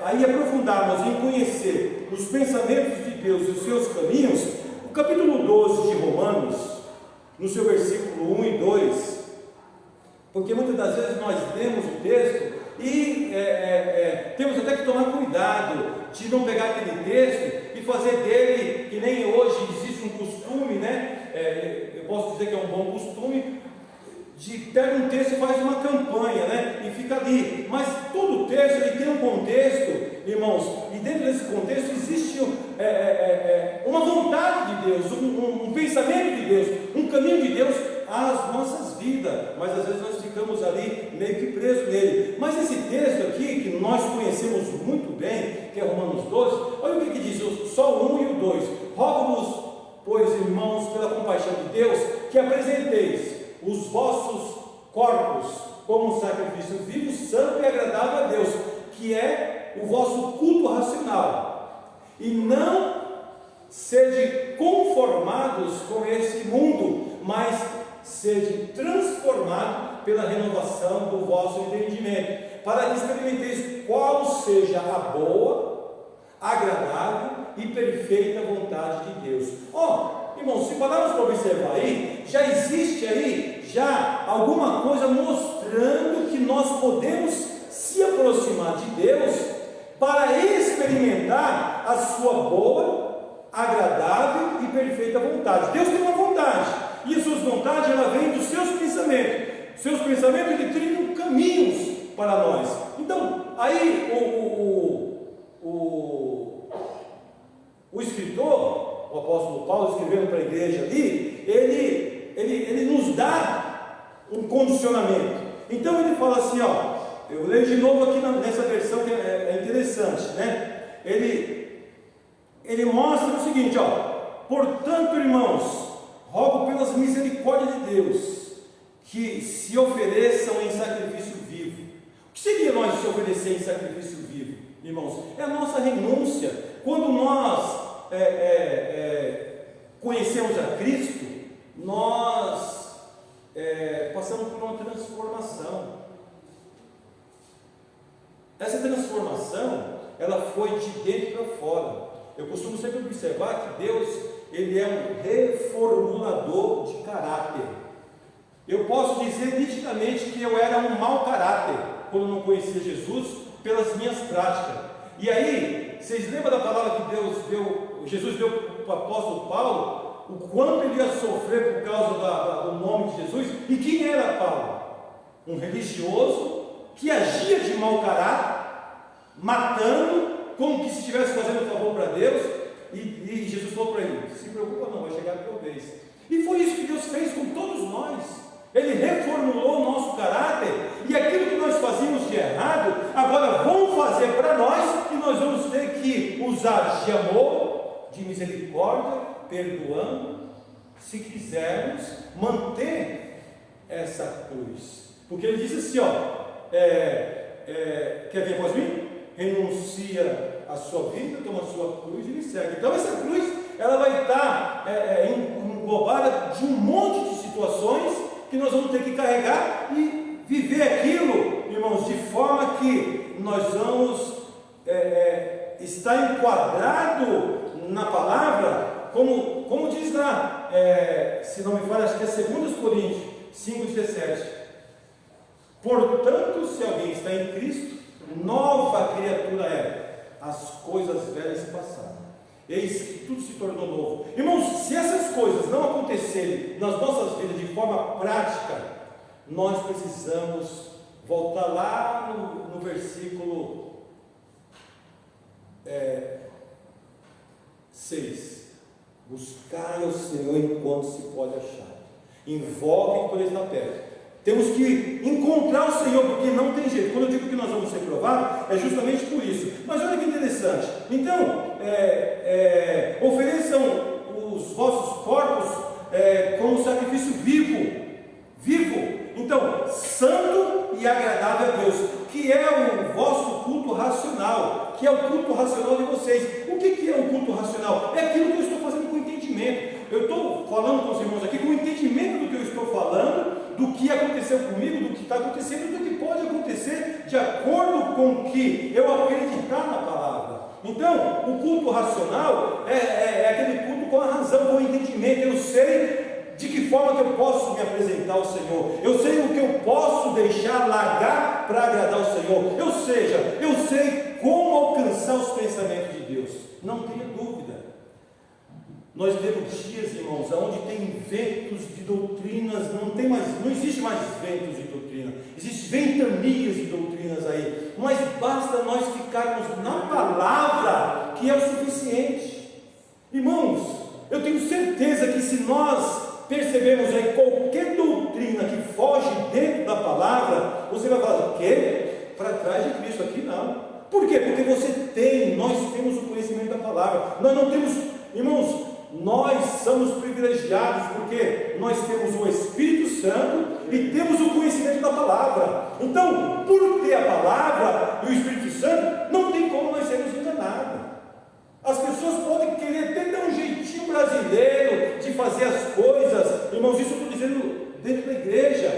aí aprofundarmos em conhecer os pensamentos de Deus e os seus caminhos, o capítulo 12 de Romanos, no seu versículo 1 e 2, porque muitas das vezes nós lemos o texto e temos até que tomar cuidado de não pegar aquele texto e fazer dele, que nem hoje existe um costume, eu posso dizer que é um bom costume, de pega um texto e faz uma campanha, e fica ali. Mas todo o texto ele tem um contexto, irmãos, e dentro desse contexto existe uma vontade de Deus, um pensamento de Deus, um caminho de Deus às nossas vidas, mas às vezes nós ficamos ali meio que presos nele. Mas esse texto aqui, que nós conhecemos muito bem, que é Romanos 12, olha o que diz, só o 1 e o 2: rogo-vos, pois, irmãos, pela compaixão de Deus, que apresenteis os vossos corpos como um sacrifício vivo, santo e agradável a Deus, que é o vosso culto racional, e não sede conformados com esse mundo, mas sede transformados pela renovação do vosso entendimento, para que experimenteis qual seja a boa, agradável e perfeita vontade de Deus. Irmãos, se pararmos para observar aí, já existe aí alguma coisa mostrando que nós podemos se aproximar de Deus para experimentar a sua boa, agradável e perfeita vontade. Deus tem uma vontade, e as suas vontades ela vem dos seus pensamentos. Seus pensamentos ele trilham caminhos para nós. Então, aí o escritor, o apóstolo Paulo, escrevendo para a igreja ali, ele nos dá um condicionamento. Então ele fala assim, eu leio de novo aqui nessa versão que é interessante, ele mostra o seguinte, portanto, irmãos, rogo pelas misericórdias de Deus, que se ofereçam em sacrifício vivo. O que seria nós se oferecer em sacrifício vivo, irmãos? É a nossa renúncia. Quando nós conhecemos a Cristo, nós passamos por uma transformação. Essa transformação, ela foi de dentro para fora. Eu costumo sempre observar que Deus, ele é um reformulador de caráter. Eu posso dizer nitidamente que eu era um mau caráter quando não conhecia Jesus, pelas minhas práticas. E aí, vocês lembram da palavra que Jesus deu para o apóstolo Paulo? O quanto ele ia sofrer por causa do nome de Jesus? E quem era Paulo? Um religioso que agia de mau caráter, matando, como que se estivesse fazendo favor para Deus. E Jesus falou para ele: se preocupa não, vai chegar a tua vez. E foi isso que Deus fez com todos nós. Ele reformulou o nosso caráter, e aquilo que nós fazíamos de errado, agora vão fazer para nós, e nós vamos ter que usar de amor, de misericórdia, perdoando, se quisermos manter essa cruz. Porque ele diz assim, quer vir após mim? Renuncia a sua vida, toma a sua cruz e me segue. Então essa cruz, ela vai estar englobada de um monte de situações que nós vamos ter que carregar e viver aquilo, irmãos, de forma que nós vamos estar enquadrado na palavra, como diz lá, se não me falha, acho que é 2 Coríntios 5,17. Portanto, se alguém está em Cristo, nova criatura é, as coisas velhas se passaram, eis que tudo se tornou novo. Irmãos, se essas coisas não acontecerem nas nossas vidas de forma prática, nós precisamos voltar lá no versículo 6. Buscai ao Senhor enquanto se pode achar, invoquem quando Ele está perto. Temos que encontrar o Senhor, porque não tem jeito. Quando eu digo que nós vamos ser provados, é justamente por isso. Mas olha que interessante. Então, ofereçam os vossos corpos como sacrifício vivo. Então, santo e agradável a Deus, que é o vosso culto racional, que é o culto racional de vocês. O que é o culto racional? É aquilo que eu estou fazendo com entendimento. Eu estou falando com os irmãos aqui com entendimento do que eu estou falando, do que aconteceu comigo, do que está acontecendo, do que pode acontecer, de acordo com o que eu acreditar na palavra. Então, o culto racional é aquele culto com a razão, com o entendimento. Eu sei de que forma que eu posso me apresentar ao Senhor, eu sei o que eu posso deixar, largar para agradar ao Senhor, ou seja, eu sei como alcançar os pensamentos de Deus. Não tenha dúvida. Nós temos dias, irmãos, onde tem ventos de doutrinas, não existe mais ventos de doutrina, existem ventanias de doutrinas aí, mas basta nós ficarmos na palavra, que é o suficiente. Irmãos, eu tenho certeza que se nós percebermos aí qualquer doutrina que foge dentro da palavra, você vai falar: o quê? Para trás de Cristo aqui não. Por quê? Porque nós temos o conhecimento da palavra. Nós não temos, irmãos, nós somos privilegiados porque nós temos o Espírito Santo e temos o conhecimento da palavra. Então, por ter a palavra e o Espírito Santo, não tem como nós sermos enganados. As pessoas podem querer até dar um jeitinho brasileiro de fazer as coisas. Irmãos, isso eu estou dizendo dentro da igreja,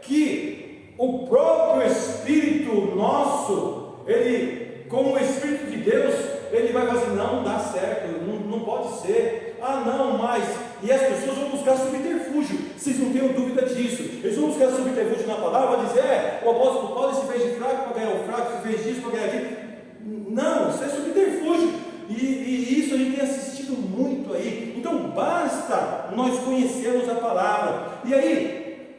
que o próprio Espírito nosso, ele, como o Espírito de Deus, ele vai fazer: não dá certo, não pode ser. Ah não, mas... E as pessoas vão buscar subterfúgio. Vocês não tenham dúvida disso. Eles vão buscar subterfúgio na palavra, vai dizer: o apóstolo Paulo se fez de fraco para ganhar o fraco, se fez disso para ganhar aquilo. Não, isso é subterfúgio. E isso a gente tem assistido muito aí. Então basta nós conhecermos a palavra. E aí,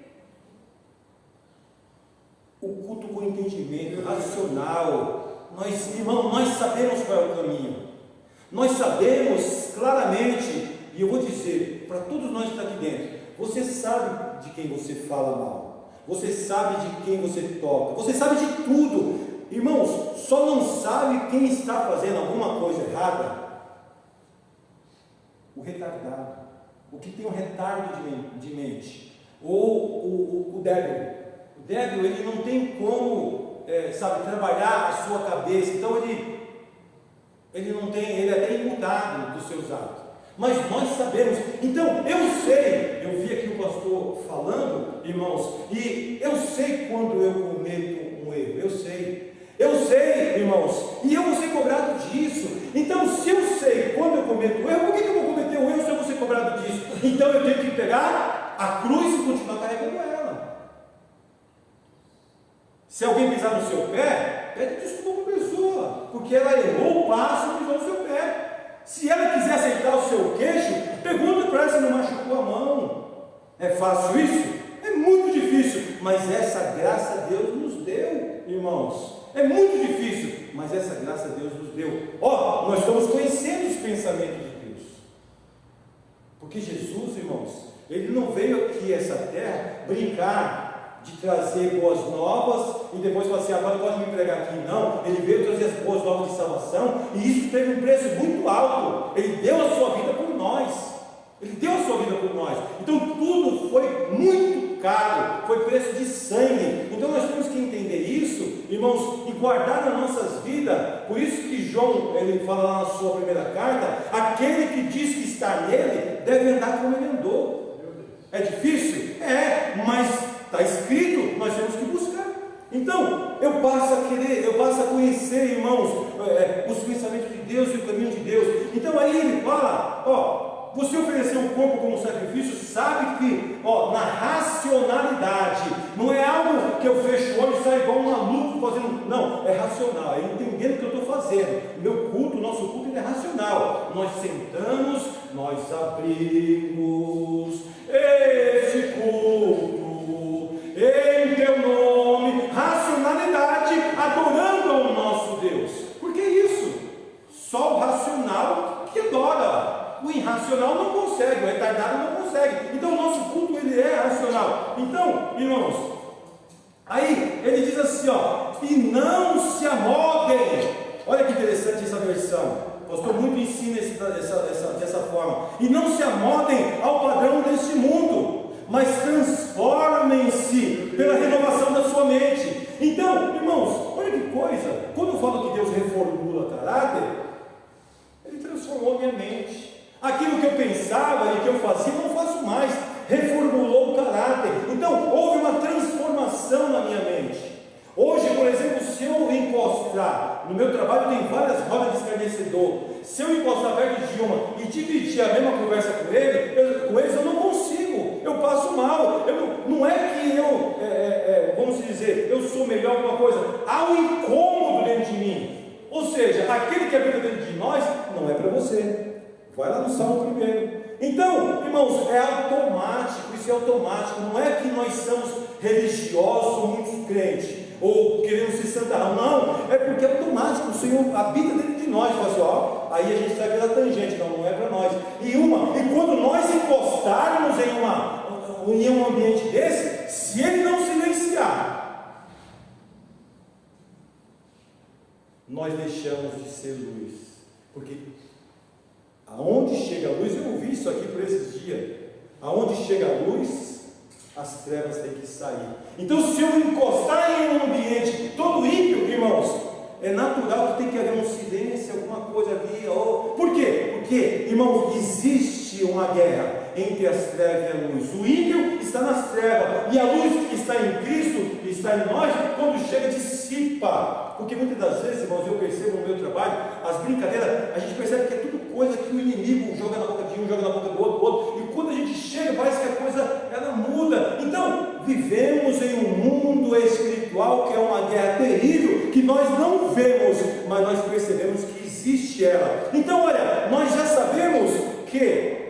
o culto com entendimento racional, irmão, nós sabemos qual é o caminho. Nós sabemos claramente, e eu vou dizer para todos nós que estão aqui dentro: você sabe de quem você fala mal, você sabe de quem você toca, você sabe de tudo. Irmãos, só não sabe quem está fazendo alguma coisa errada o retardado, o que tem um retardo de mente, ou o débil. O débil, ele não tem como, trabalhar a sua cabeça. Então ele não tem, ele é até imutado dos seus atos. Mas nós sabemos. Então eu vi aqui o pastor falando, irmãos, e eu sei quando eu cometo um erro, eu sei, irmãos, e eu vou ser cobrado disso. Então, se eu sei quando eu cometo um erro, por que eu vou cometer um erro se eu vou ser cobrado disso? Então eu tenho que pegar a cruz e continuar carregando ela. Se alguém pisar no seu pé, pede desculpa para a pessoa, porque ela errou o passo e pisou no seu pé. Se ela quiser aceitar o seu queixo, pergunta para ela se não machucou a mão. É fácil isso? É muito difícil, mas essa graça Deus nos deu, irmãos. É muito difícil, mas essa graça Deus nos deu. Ó, nós estamos conhecendo os pensamentos de Deus. Porque Jesus, irmãos, Ele não veio aqui a essa terra brincar de trazer boas novas e depois falar assim, agora pode me pregar aqui. Não, Ele veio trazer as boas novas de salvação, e isso teve um preço muito alto. Ele deu a sua vida por nós. Ele deu a sua vida por nós. Então tudo foi muito caro, foi preço de sangue. Então nós temos que entender isso, irmãos, e guardar nas nossas vidas. Por isso que João, ele fala lá na sua primeira carta, aquele que diz que está nele, deve andar como ele andou. É difícil? É, mas está escrito, nós temos que buscar. Então, eu passo a conhecer, irmãos, os pensamentos de Deus e o caminho de Deus. Então aí ele fala, ó, você oferecer o corpo como sacrifício, sabe que, ó, na racionalidade, não é algo que eu fecho o olho e saio igual um maluco fazendo, não, é racional, é entendendo o que eu estou fazendo. Meu culto, o nosso culto, ele é racional. Nós sentamos, nós abrimos esse culto em teu nome, racionalidade, adorando ao nosso Deus. Por que isso? Só o racional que adora. O irracional não consegue, o retardado não consegue. Então o nosso culto, ele é racional. Então, irmãos, aí ele diz assim, ó, e não se amodem. Olha que interessante essa versão. O pastor muito ensina dessa forma. E não se amodem ao padrão deste mundo, mas transformem-se pela renovação da sua mente. Então, irmãos, olha que coisa. Quando eu falo que Deus reformula caráter, Ele transformou minha mente. Aquilo que eu pensava e que eu fazia, não faço mais. Reformulou o caráter. Então, houve uma transformação na minha mente. Hoje, por exemplo, se eu encostar, no meu trabalho tem várias rodas de escarnecedor. Se eu encostar perto de uma e dividir a mesma conversa com eles, eu não consigo. Eu passo mal. Não é que vamos dizer, eu sou melhor que uma coisa. Há um incômodo dentro de mim. Ou seja, aquele que habita dentro de nós, não é para você. Vai lá no Salmo 1. Então, irmãos, é automático, isso é automático. Não é que nós somos religiosos ou muitos crentes, ou queremos ser santarrão. Não, é porque é automático. O Senhor habita dentro de nós. Fala assim, ó, aí a gente sai pela tangente. Não é para nós. E quando nós encostarmos em um ambiente desse, se ele não silenciar, nós deixamos de ser luz. Porque aonde chega a luz, eu ouvi isso aqui por esses dias, aonde chega a luz, as trevas têm que sair. Então, se eu encostar em um ambiente todo ímpio, irmãos, é natural que tem que haver um silêncio, alguma coisa ali. Por quê? Porque, irmãos, existe uma guerra entre as trevas e a luz. O ímpio está nas trevas, e a luz que está em Cristo, que está em nós, quando chega, dissipa. Porque muitas das vezes, irmãos, eu percebo no meu trabalho, as brincadeiras, a gente percebe que é tudo coisa que o inimigo joga na boca de um, joga na boca do outro, e quando a gente chega, parece que a coisa, ela muda. Então, vivemos em um mundo espiritual que é uma guerra terrível, que nós não vemos, mas nós percebemos que existe ela. Então, olha, nós já sabemos que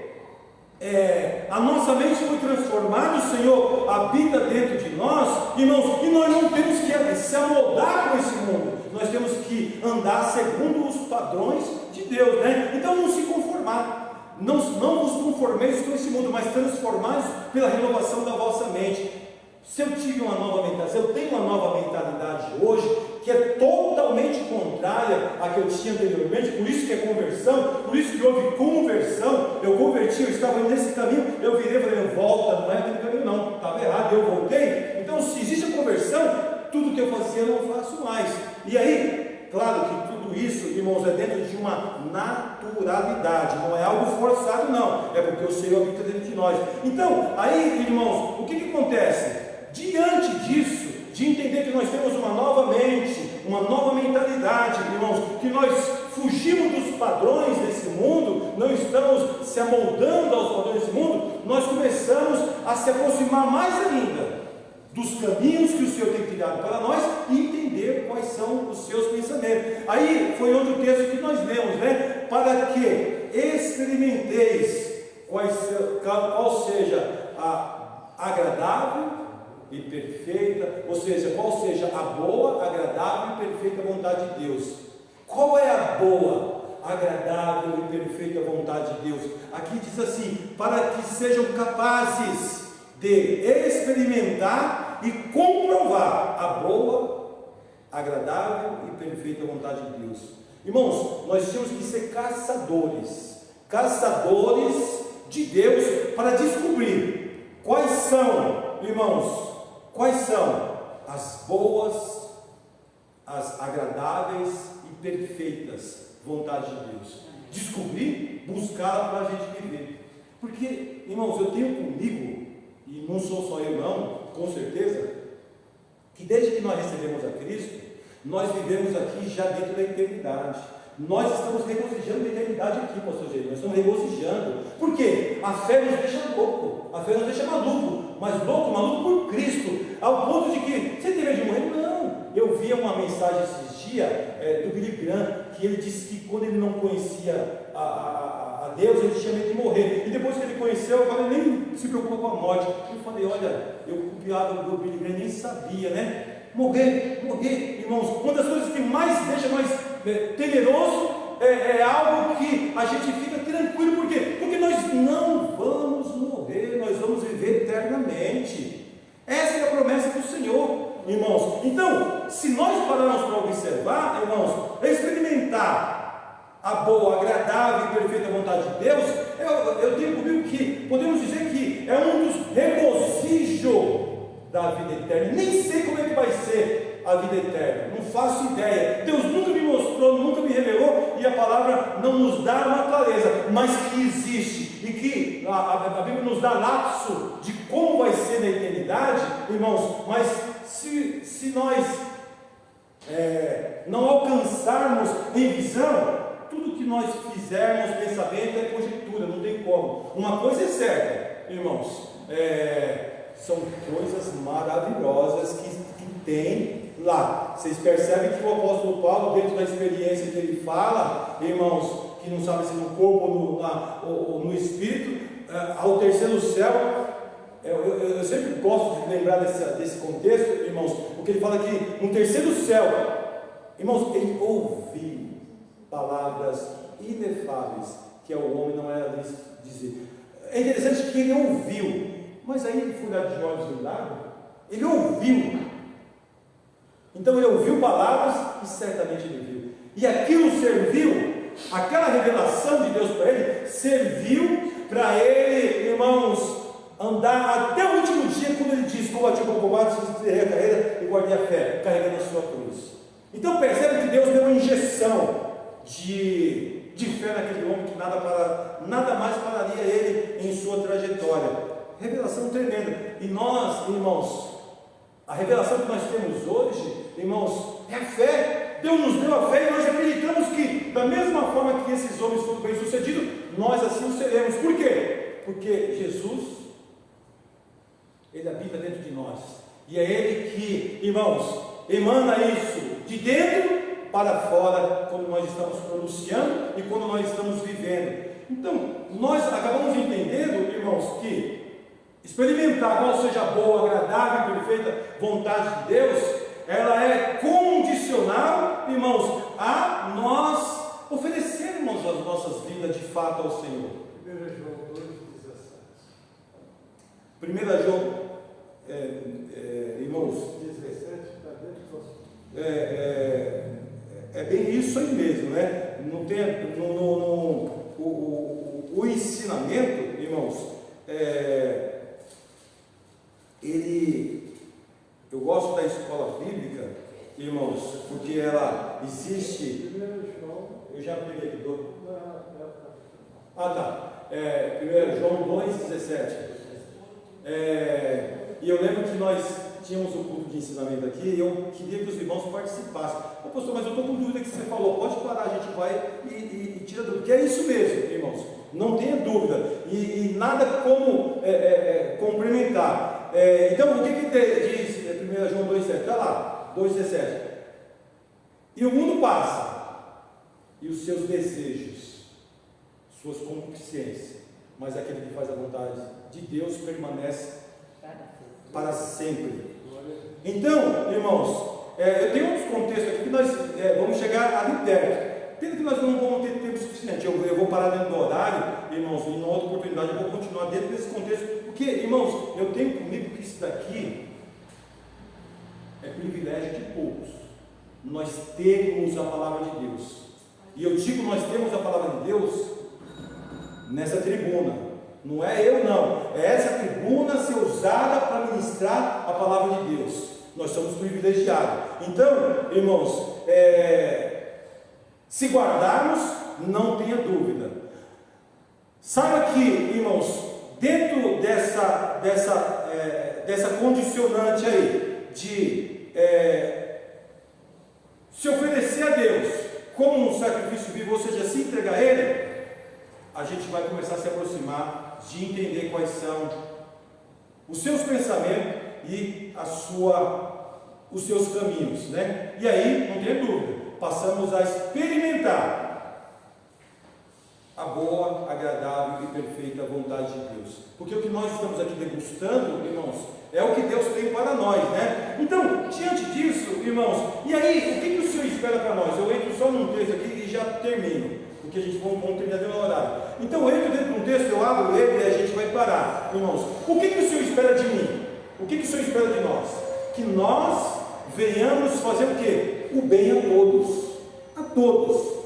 a nossa mente foi transformada, o Senhor habita dentro de nós, irmãos, e nós não temos que se amoldar com esse mundo, nós temos que andar segundo os padrões de Deus, né? Então não se conformar, não vos conformeis com esse mundo, mas transformados pela renovação da vossa mente. Se eu tive uma nova mentalidade, se eu tenho uma nova mentalidade hoje, que é totalmente contrária à que eu tinha anteriormente, por isso que é conversão, por isso que houve conversão, eu converti, eu estava nesse caminho, eu virei e falei, volta, não é aquele caminho não, estava errado, eu voltei. Então, se existe a conversão, tudo que eu fazia eu não faço mais. E aí, claro que tudo isso, irmãos, é dentro de uma naturalidade, não é algo forçado não, é porque o Senhor habita dentro de nós. Então, aí, irmãos, o que acontece? Diante disso, de entender que nós temos uma nova mente, uma nova mentalidade, irmãos, que nós fugimos dos padrões desse mundo, não estamos se amoldando aos padrões desse mundo, nós começamos a se aproximar mais ainda dos caminhos que o Senhor tem criado para nós e entender quais são os seus pensamentos. Aí foi onde o texto que nós lemos, né? Para que experimenteis qual seja a agradável e perfeita, ou seja, qual seja a boa, agradável e perfeita vontade de Deus. Qual é a boa, agradável e perfeita vontade de Deus? Aqui diz assim: para que sejam capazes de experimentar e comprovar a boa, agradável e perfeita vontade de Deus. Irmãos, nós temos que ser caçadores de Deus, para descobrir quais são, irmãos, quais são as boas, as agradáveis e perfeitas vontades de Deus. Descobrir, buscar para a gente viver. Porque, irmãos, eu tenho comigo, e não sou só eu não, com certeza, que desde que nós recebemos a Cristo, nós vivemos aqui já dentro da eternidade. Nós estamos regozijando a eternidade aqui, pastor Jair. Nós estamos regozijando. Por quê? A fé nos deixa louco, a fé nos deixa maluco, mas maluco por Cristo, ao ponto de que você tem medo de morrer? Não. Eu vi uma mensagem esses dias do Billy Graham, que ele disse que quando ele não conhecia a Deus, ele tinha medo de morrer. E depois que ele conheceu, agora ele nem se preocupa com a morte. Eu falei, olha, eu copiava do Billy Graham, nem sabia, né? Morrer, irmãos. Uma das coisas que mais deixa mais temeroso é algo que a gente fica tranquilo. Por quê? Porque nós não vamos morrer, nós vamos viver eternamente. Essa é a promessa do Senhor, irmãos. Então, se nós pararmos para observar, irmãos, experimentar a boa, agradável e perfeita vontade de Deus, eu tenho comigo que podemos dizer que é um dos regozijos da vida eterna. Nem sei como é que vai ser a vida eterna, não faço ideia. Deus nunca me mostrou, nunca me revelou, e a palavra não nos dá uma clareza, mas que existe, e que a Bíblia nos dá lapso de como vai ser na eternidade, irmãos. Mas se nós não alcançarmos em visão, tudo que nós fizermos, pensamento, é conjectura, não tem como. Uma coisa é certa, irmãos, são coisas maravilhosas que tem lá. Vocês percebem que o apóstolo Paulo, dentro da experiência que ele fala, irmãos, que não sabe se no corpo ou no espírito, ao terceiro céu, eu sempre gosto de lembrar desse contexto, irmãos, porque ele fala que no terceiro céu, irmãos, ele ouviu palavras inefáveis que o homem não era dizer. É interessante que ele ouviu, mas aí ele foi lá de olhos vendados, ele ouviu. Então ele ouviu palavras e certamente ele viu. E aquilo serviu, aquela revelação de Deus para ele, serviu para ele, irmãos, andar até o último dia, quando ele diz: combati o bom combate, encerrei a carreira e guardei a fé, carregando a sua cruz. Então percebe que Deus deu uma injeção de fé naquele homem, que nada mais pararia ele em sua trajetória. Revelação tremenda. E nós, irmãos, a revelação que nós temos hoje, irmãos, é a fé. Deus nos deu a fé e nós acreditamos que, da mesma forma que esses homens foram bem-sucedidos, nós assim o seremos. Por quê? Porque Jesus, Ele habita dentro de nós. E é Ele que, irmãos, emana isso de dentro para fora, quando nós estamos pronunciando e quando nós estamos vivendo. Então, nós acabamos entendendo, irmãos, que experimentar qual seja a boa, agradável e perfeita vontade de Deus, ela é condicional, irmãos, a nós oferecermos as nossas vidas de fato ao Senhor. 1 João 2,17. 1 João, irmãos, 17 está dentro do nosso. É bem isso aí mesmo, né? Não tem, o ensinamento, irmãos, eu gosto da escola bíblica, irmãos, porque ela existe. 1 João. Eu já peguei aqui. Tá. 1 João 2,17. E eu lembro que nós tínhamos um culto de ensinamento aqui, e eu queria que os irmãos participassem. Pastor, mas eu estou com dúvida que você falou, pode parar, a gente vai e tira dúvida, porque é isso mesmo, irmãos, não tenha dúvida, e nada como complementar. Então, o que diz 1 João 2,7. Está lá, 2,17. E o mundo passa, e os seus desejos, suas concupiscências, mas aquele que faz a vontade de Deus permanece para sempre. Então, irmãos, eu tenho outros contextos aqui que nós vamos chegar ali perto. Pena que nós não vamos ter tempo suficiente. Eu vou parar dentro do horário, irmãos, e em outra oportunidade eu vou continuar dentro desse contexto. Porque, irmãos, eu tenho comigo que isso daqui é privilégio de poucos. Nós temos a palavra de Deus. E eu digo nós temos a palavra de Deus nessa tribuna. Não é eu não. É essa tribuna ser usada para ministrar a palavra de Deus. Nós somos privilegiados. Então, irmãos, se guardarmos, não tenha dúvida. Saiba que, irmãos, dentro dessa condicionante aí de se oferecer a Deus como um sacrifício vivo, ou seja, se entregar a Ele, a gente vai começar a se aproximar de entender quais são os seus pensamentos e os seus caminhos, né? E aí, não tem dúvida, passamos a experimentar a boa, agradável e perfeita vontade de Deus. Porque o que nós estamos aqui degustando, irmãos, é o que Deus tem para nós, né? Então, diante disso, irmãos, e aí, o que o Senhor espera para nós? Eu entro só num texto aqui e já termino, porque a gente vai terminar dentro do horário. Então, eu entro dentro de um texto, eu abro ele e a gente vai parar, irmãos. O que o Senhor espera de mim? O que o Senhor espera de nós? Que nós venhamos fazer o quê? O bem a todos. A todos.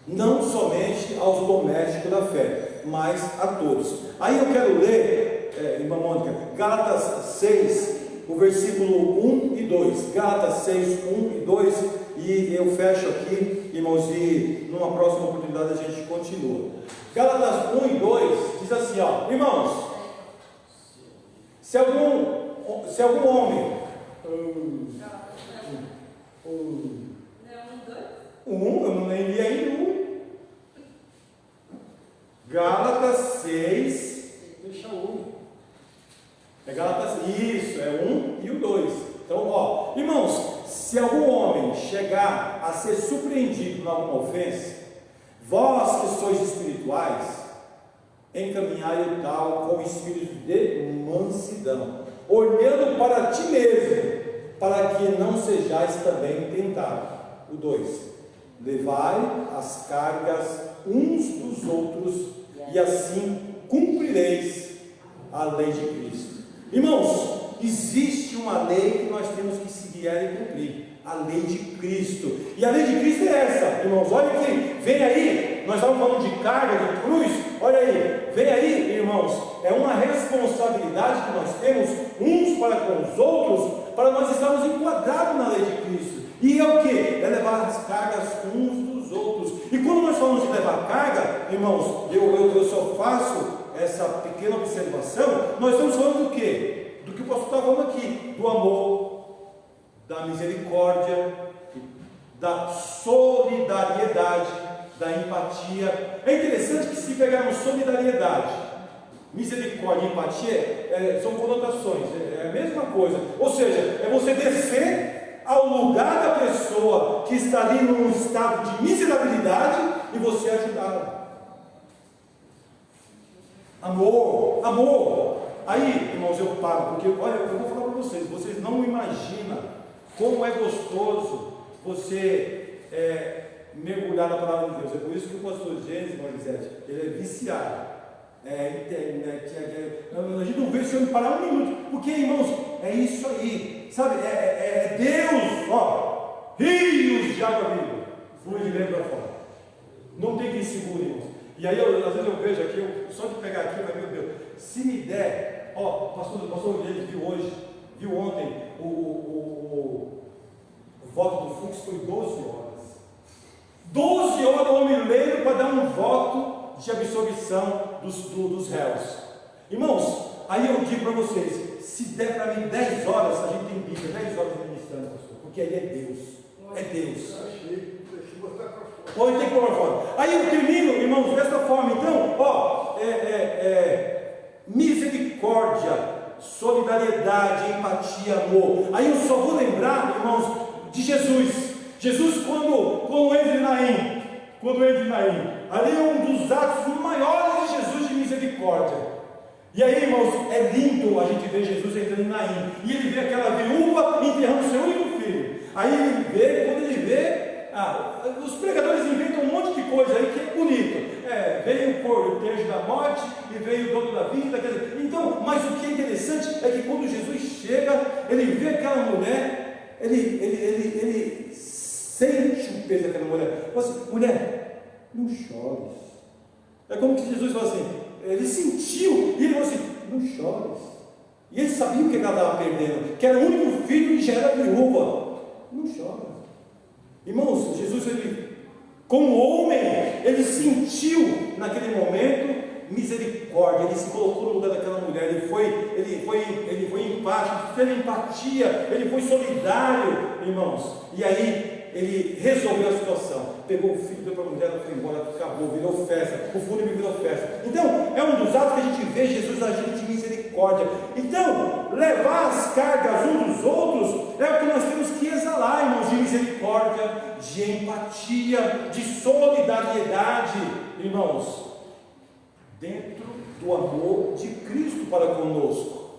Não somente aos domésticos da fé, mas a todos. Aí eu quero ler, irmã Mônica, Gálatas 6, o versículo 1 e 2. Gálatas 6, 1 e 2. E eu fecho aqui, irmãos, e numa próxima oportunidade a gente continua. Gálatas 1 e 2 diz assim, ó, irmãos, se algum homem eu não li ainda. Gálatas 6. Deixa um. É Gálatas, isso, é 1 e o 2. Então, ó, irmãos, se algum homem chegar a ser surpreendido em alguma ofensa, vós que sois espirituais, encaminhai o tal com o espírito de mansidão, olhando para ti mesmo, para que não sejais também tentados. O 2. Levai as cargas uns dos outros, e assim cumprireis a lei de Cristo. Irmãos, existe uma lei que nós temos que seguir e cumprir, a lei de Cristo. E a lei de Cristo é essa, irmãos. Olha aqui, vem aí, nós estamos falando de carga, de cruz. Olha aí, vem aí, irmãos. É uma responsabilidade que nós temos uns para com os outros, para nós estarmos enquadrados na lei de Cristo. E é o que? É levar as cargas uns dos outros. E quando nós falamos de levar carga, irmãos, eu só faço essa pequena observação. Nós estamos falando do quê? Do que o pastor está falando aqui, do amor, da misericórdia, da solidariedade, da empatia. É interessante que, se pegarmos solidariedade, misericórdia e empatia, são conotações, é a mesma coisa. Ou seja, é você descer ao lugar da pessoa que está ali num estado de miserabilidade e você ajudá-la. Amor. Aí, irmãos, eu paro, porque olha, eu vou falar para vocês não imaginam como é gostoso você mergulhar na palavra de Deus. É por isso que o pastor Gênesis, Moisés, ele é viciado. Internet, a gente não vê o Senhor parar um minuto, porque, irmãos, é isso aí, sabe? É Deus, ó, rios de água viva, flui de dentro para fora. Não tem quem segure, irmãos. E aí, às vezes eu vejo aqui, só de pegar aqui, mas meu Deus, se me der, ó, o pastor Gênesis viu ontem o voto do Fux foi 12 horas. 12 horas o homem lendo para dar um voto de absolvição dos réus. Irmãos, aí eu digo para vocês, se der para mim 10 horas, a gente tem Bíblia, 10 horas ministrando, pastor, porque aí é Deus. É Deus. Pode ter que pôr fora. Aí eu termino, irmãos, dessa forma. Então, ó, misericórdia, solidariedade, empatia, amor. Aí eu só vou lembrar, irmãos, de Jesus. Jesus quando entra em Naim, ali é um dos atos maiores de Jesus de misericórdia. E aí, irmãos, é lindo a gente ver Jesus entrando em Naim, e ele vê aquela viúva enterrando seu único filho. Aí ele vê, quando ele vê, os pregadores inventam um monte de coisa aí que é bonito. Veio o cortejo da morte e veio o dono da vida. Então, mas o que é interessante é que quando Jesus chega, ele vê aquela mulher, ele sente o peso daquela mulher. Fala assim: mulher, não chores. É como que Jesus fala assim, ele sentiu, e ele falou assim: não chores. E ele sabia o que ela estava perdendo, que era o único filho e já era viúva. Não chora. Irmãos, Jesus, ele, como homem, ele sentiu naquele momento misericórdia, ele se colocou no lugar daquela mulher, ele foi empático, teve empatia, ele foi solidário, irmãos. E aí ele resolveu a situação, pegou o filho, deu para a mulher, ela foi embora, acabou, virou festa, o fúnebre virou festa. Então, é um dos atos que a gente vê Jesus agindo de misericórdia. Então, levar as cargas uns dos outros é o que nós temos que exalar, irmãos, de misericórdia, de empatia, de solidariedade, irmãos, dentro do amor de Cristo para conosco.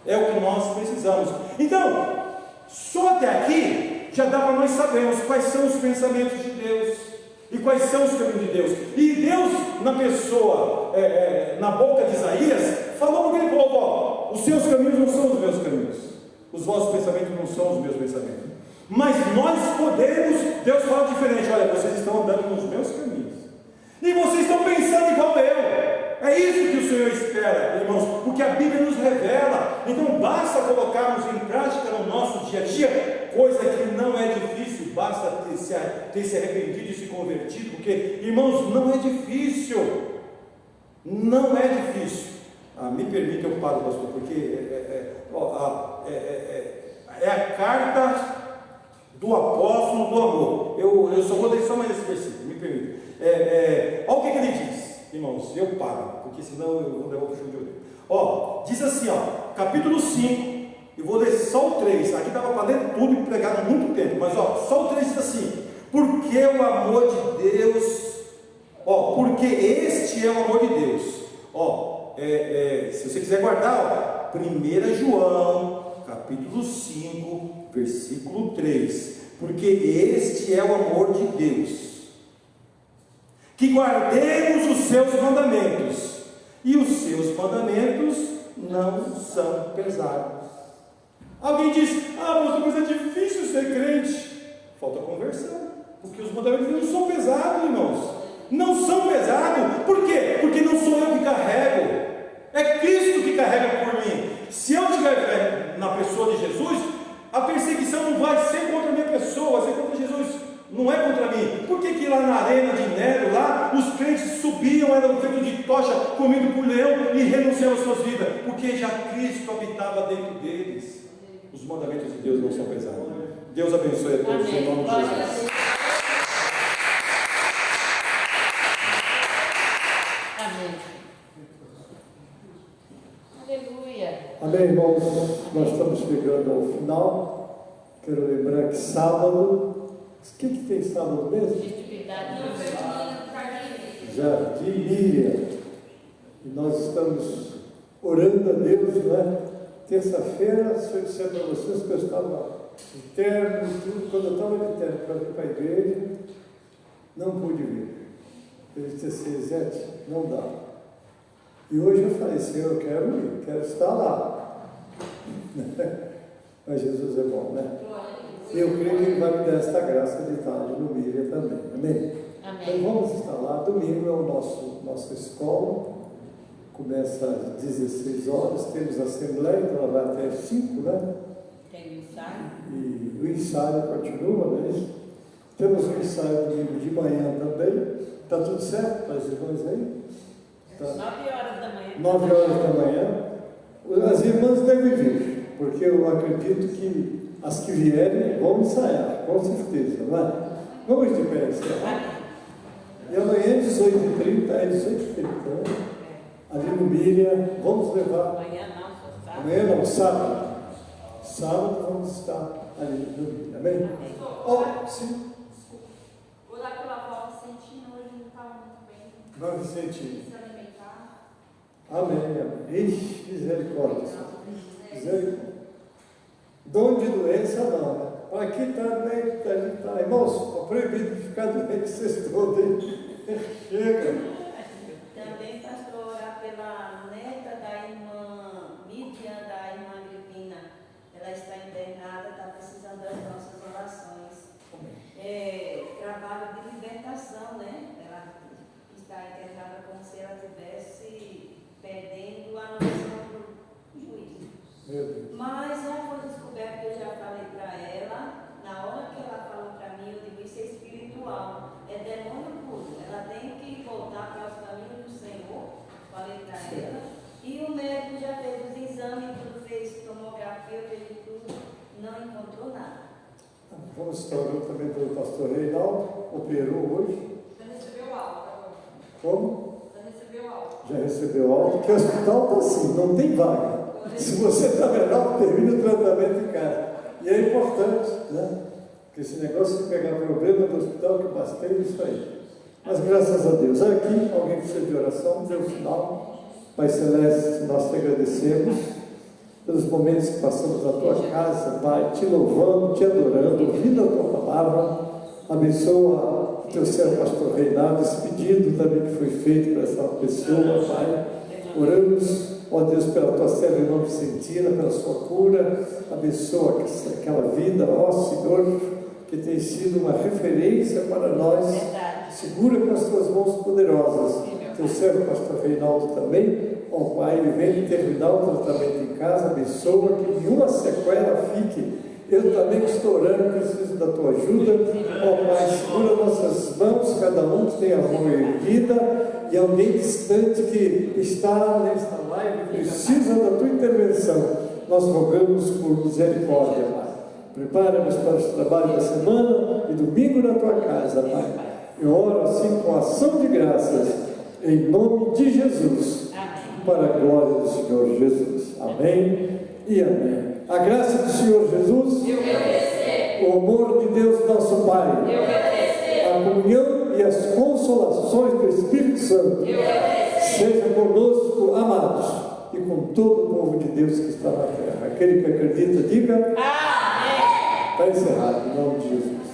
É o que nós precisamos. Então, só até aqui já dá para nós sabermos quais são os pensamentos de Deus e quais são os caminhos de Deus. E Deus, na pessoa, na boca de Isaías, falou para aquele povo: os seus caminhos não são os meus caminhos, os vossos pensamentos não são os meus pensamentos. Mas nós podemos, Deus fala diferente: olha, vocês estão andando nos meus caminhos e vocês estão pensando igual eu. É isso que o Senhor espera, irmãos, porque a Bíblia nos revela. Então basta colocarmos em prática no nosso dia a dia, coisa que não é difícil, basta ter se arrependido e se convertido, porque, irmãos, não é difícil. Não é difícil. Me permita, eu paro, pastor, porque é a carta do apóstolo do amor. Eu só vou ler só mais esse versículo, me permita. Olha o que ele diz, irmãos, eu paro, porque senão eu vou levar para o chão de orelha. Diz assim, capítulo 5, eu vou ler só o 3, aqui dava para ler tudo e pregar há muito tempo, mas só o 3 diz assim: porque o amor de Deus, porque este é o amor de Deus. Se você quiser guardar, 1 João, capítulo 5, versículo 3, porque este é o amor de Deus, que guardemos os seus mandamentos, e os seus mandamentos não são pesados. Alguém diz: mas é difícil ser crente. Falta conversão, porque os mandamentos não são pesados, irmãos. Não são pesados. Por quê? Porque não sou eu que carrego, é Cristo que carrega por mim. Se eu estiver na pessoa de Jesus, a perseguição não vai ser contra a minha pessoa, vai ser contra Jesus, não é contra mim. Por que lá na arena de Nero, lá, os crentes subiam, eram feitos de tocha, comido por leão e renunciavam às suas vidas? Porque já Cristo habitava dentro deles. Os mandamentos de Deus não são pesados. Deus abençoe a todos, em nome de Jesus. Amém. Aleluia. Amém, irmãos? Nós estamos chegando ao final. Quero lembrar que sábado, o que tem sábado mesmo? Jardim Miriam. E nós estamos orando a Deus, né? Terça-feira, se eu disser para vocês que eu estava interno, tudo, quando eu estava interno para vir para a igreja, não pude vir. Eu disse: Zete, não dá. E hoje eu falei: Senhor, eu quero ir, quero estar lá. Mas Jesus é bom, né? E eu creio que Ele vai me dar esta graça de estar no Miriam também. Amém? Amém. Então vamos estar lá. Domingo é o nossa escola. Começa às 16 horas. Temos a assembleia, então ela vai até às 5, né? Tem o ensaio. E o ensaio continua, né? Temos o ensaio domingo de manhã também. Está tudo certo para as irmãs aí? Tá. 9 horas da manhã. 9 horas da manhã. As irmãs devem vir, porque eu acredito que as que vierem vão ensaiar, com certeza, não é? Vamos de pé, encerrar. E amanhã, 18h30, ali no Miriam, vamos levar. Amanhã não, só Amanhã não, sábado. Sábado vamos estar ali no domingo. Amém? Oh, sim. Orar pela avó Vicentina, hoje não está muito bem. Vai, Vicentina. Se alimentar. Amém, amém. Ixi, misericórdia. Misericórdia. Dom de doença não, né? Aqui está doente, a gente está. Irmãos, está proibido de ficar doente vocês todos, hein? Chega. Também, pastor, orar pela neta da irmã Mídia, da irmã Agripina. Ela está internada, está precisando das nossas orações. Trabalho de libertação, né? Ela está internada como se ela estivesse perdendo a noção do juízo. Meu Deus. Mas já foi descoberto que eu já falei para ela, na hora que ela falou para mim, eu digo, isso é espiritual, é demônio puro. Ela tem que voltar para os caminhos do Senhor, falei para ela. E o médico já fez os exames, tudo, fez tomografia, fez tudo, não encontrou nada. Vamos estar orando também pelo pastor Reinaldo, operou hoje. Já recebeu alta agora. Como? Já recebeu alta. Já recebeu alta, porque o hospital está assim, não tem vaga. Se você está melhor, termina o tratamento em casa. E é importante, né? Porque esse negócio de pegar problema do hospital, que bastei isso aí. Mas graças a Deus. Aqui, alguém precisa de oração, dê o sinal. Pai Celeste, nós te agradecemos pelos momentos que passamos na tua casa, Pai, te louvando, te adorando, ouvindo a tua palavra. Abençoa o teu servo pastor Reinaldo, esse pedido também que foi feito para essa pessoa, Pai. Oramos, ó Deus, pela tua serva em nome de Vicentina, pela sua cura. Abençoa aquela vida, ó Senhor, que tem sido uma referência para nós. Segura com as tuas mãos poderosas. Teu servo pastor Reinaldo também. Ó Pai, ele vem terminar o tratamento em casa. Abençoa que nenhuma sequela fique. Eu também estou orando, preciso da tua ajuda. Ó Pai, segura nossas mãos, cada um que tem a mão erguida. E alguém distante que está nesta live precisa da tua intervenção. Nós rogamos por misericórdia, Pai. Prepara-nos para o trabalho da semana e domingo na tua casa, Pai. Eu oro assim com ação de graças, em nome de Jesus, para a glória do Senhor Jesus. Amém e amém. A graça do Senhor Jesus, o amor de Deus nosso Pai, a comunhão e as consolações do Espírito Santo, seja conosco, amados, e com todo o povo de Deus que está na terra. Aquele que acredita, diga amém. Está encerrado, em nome de Jesus.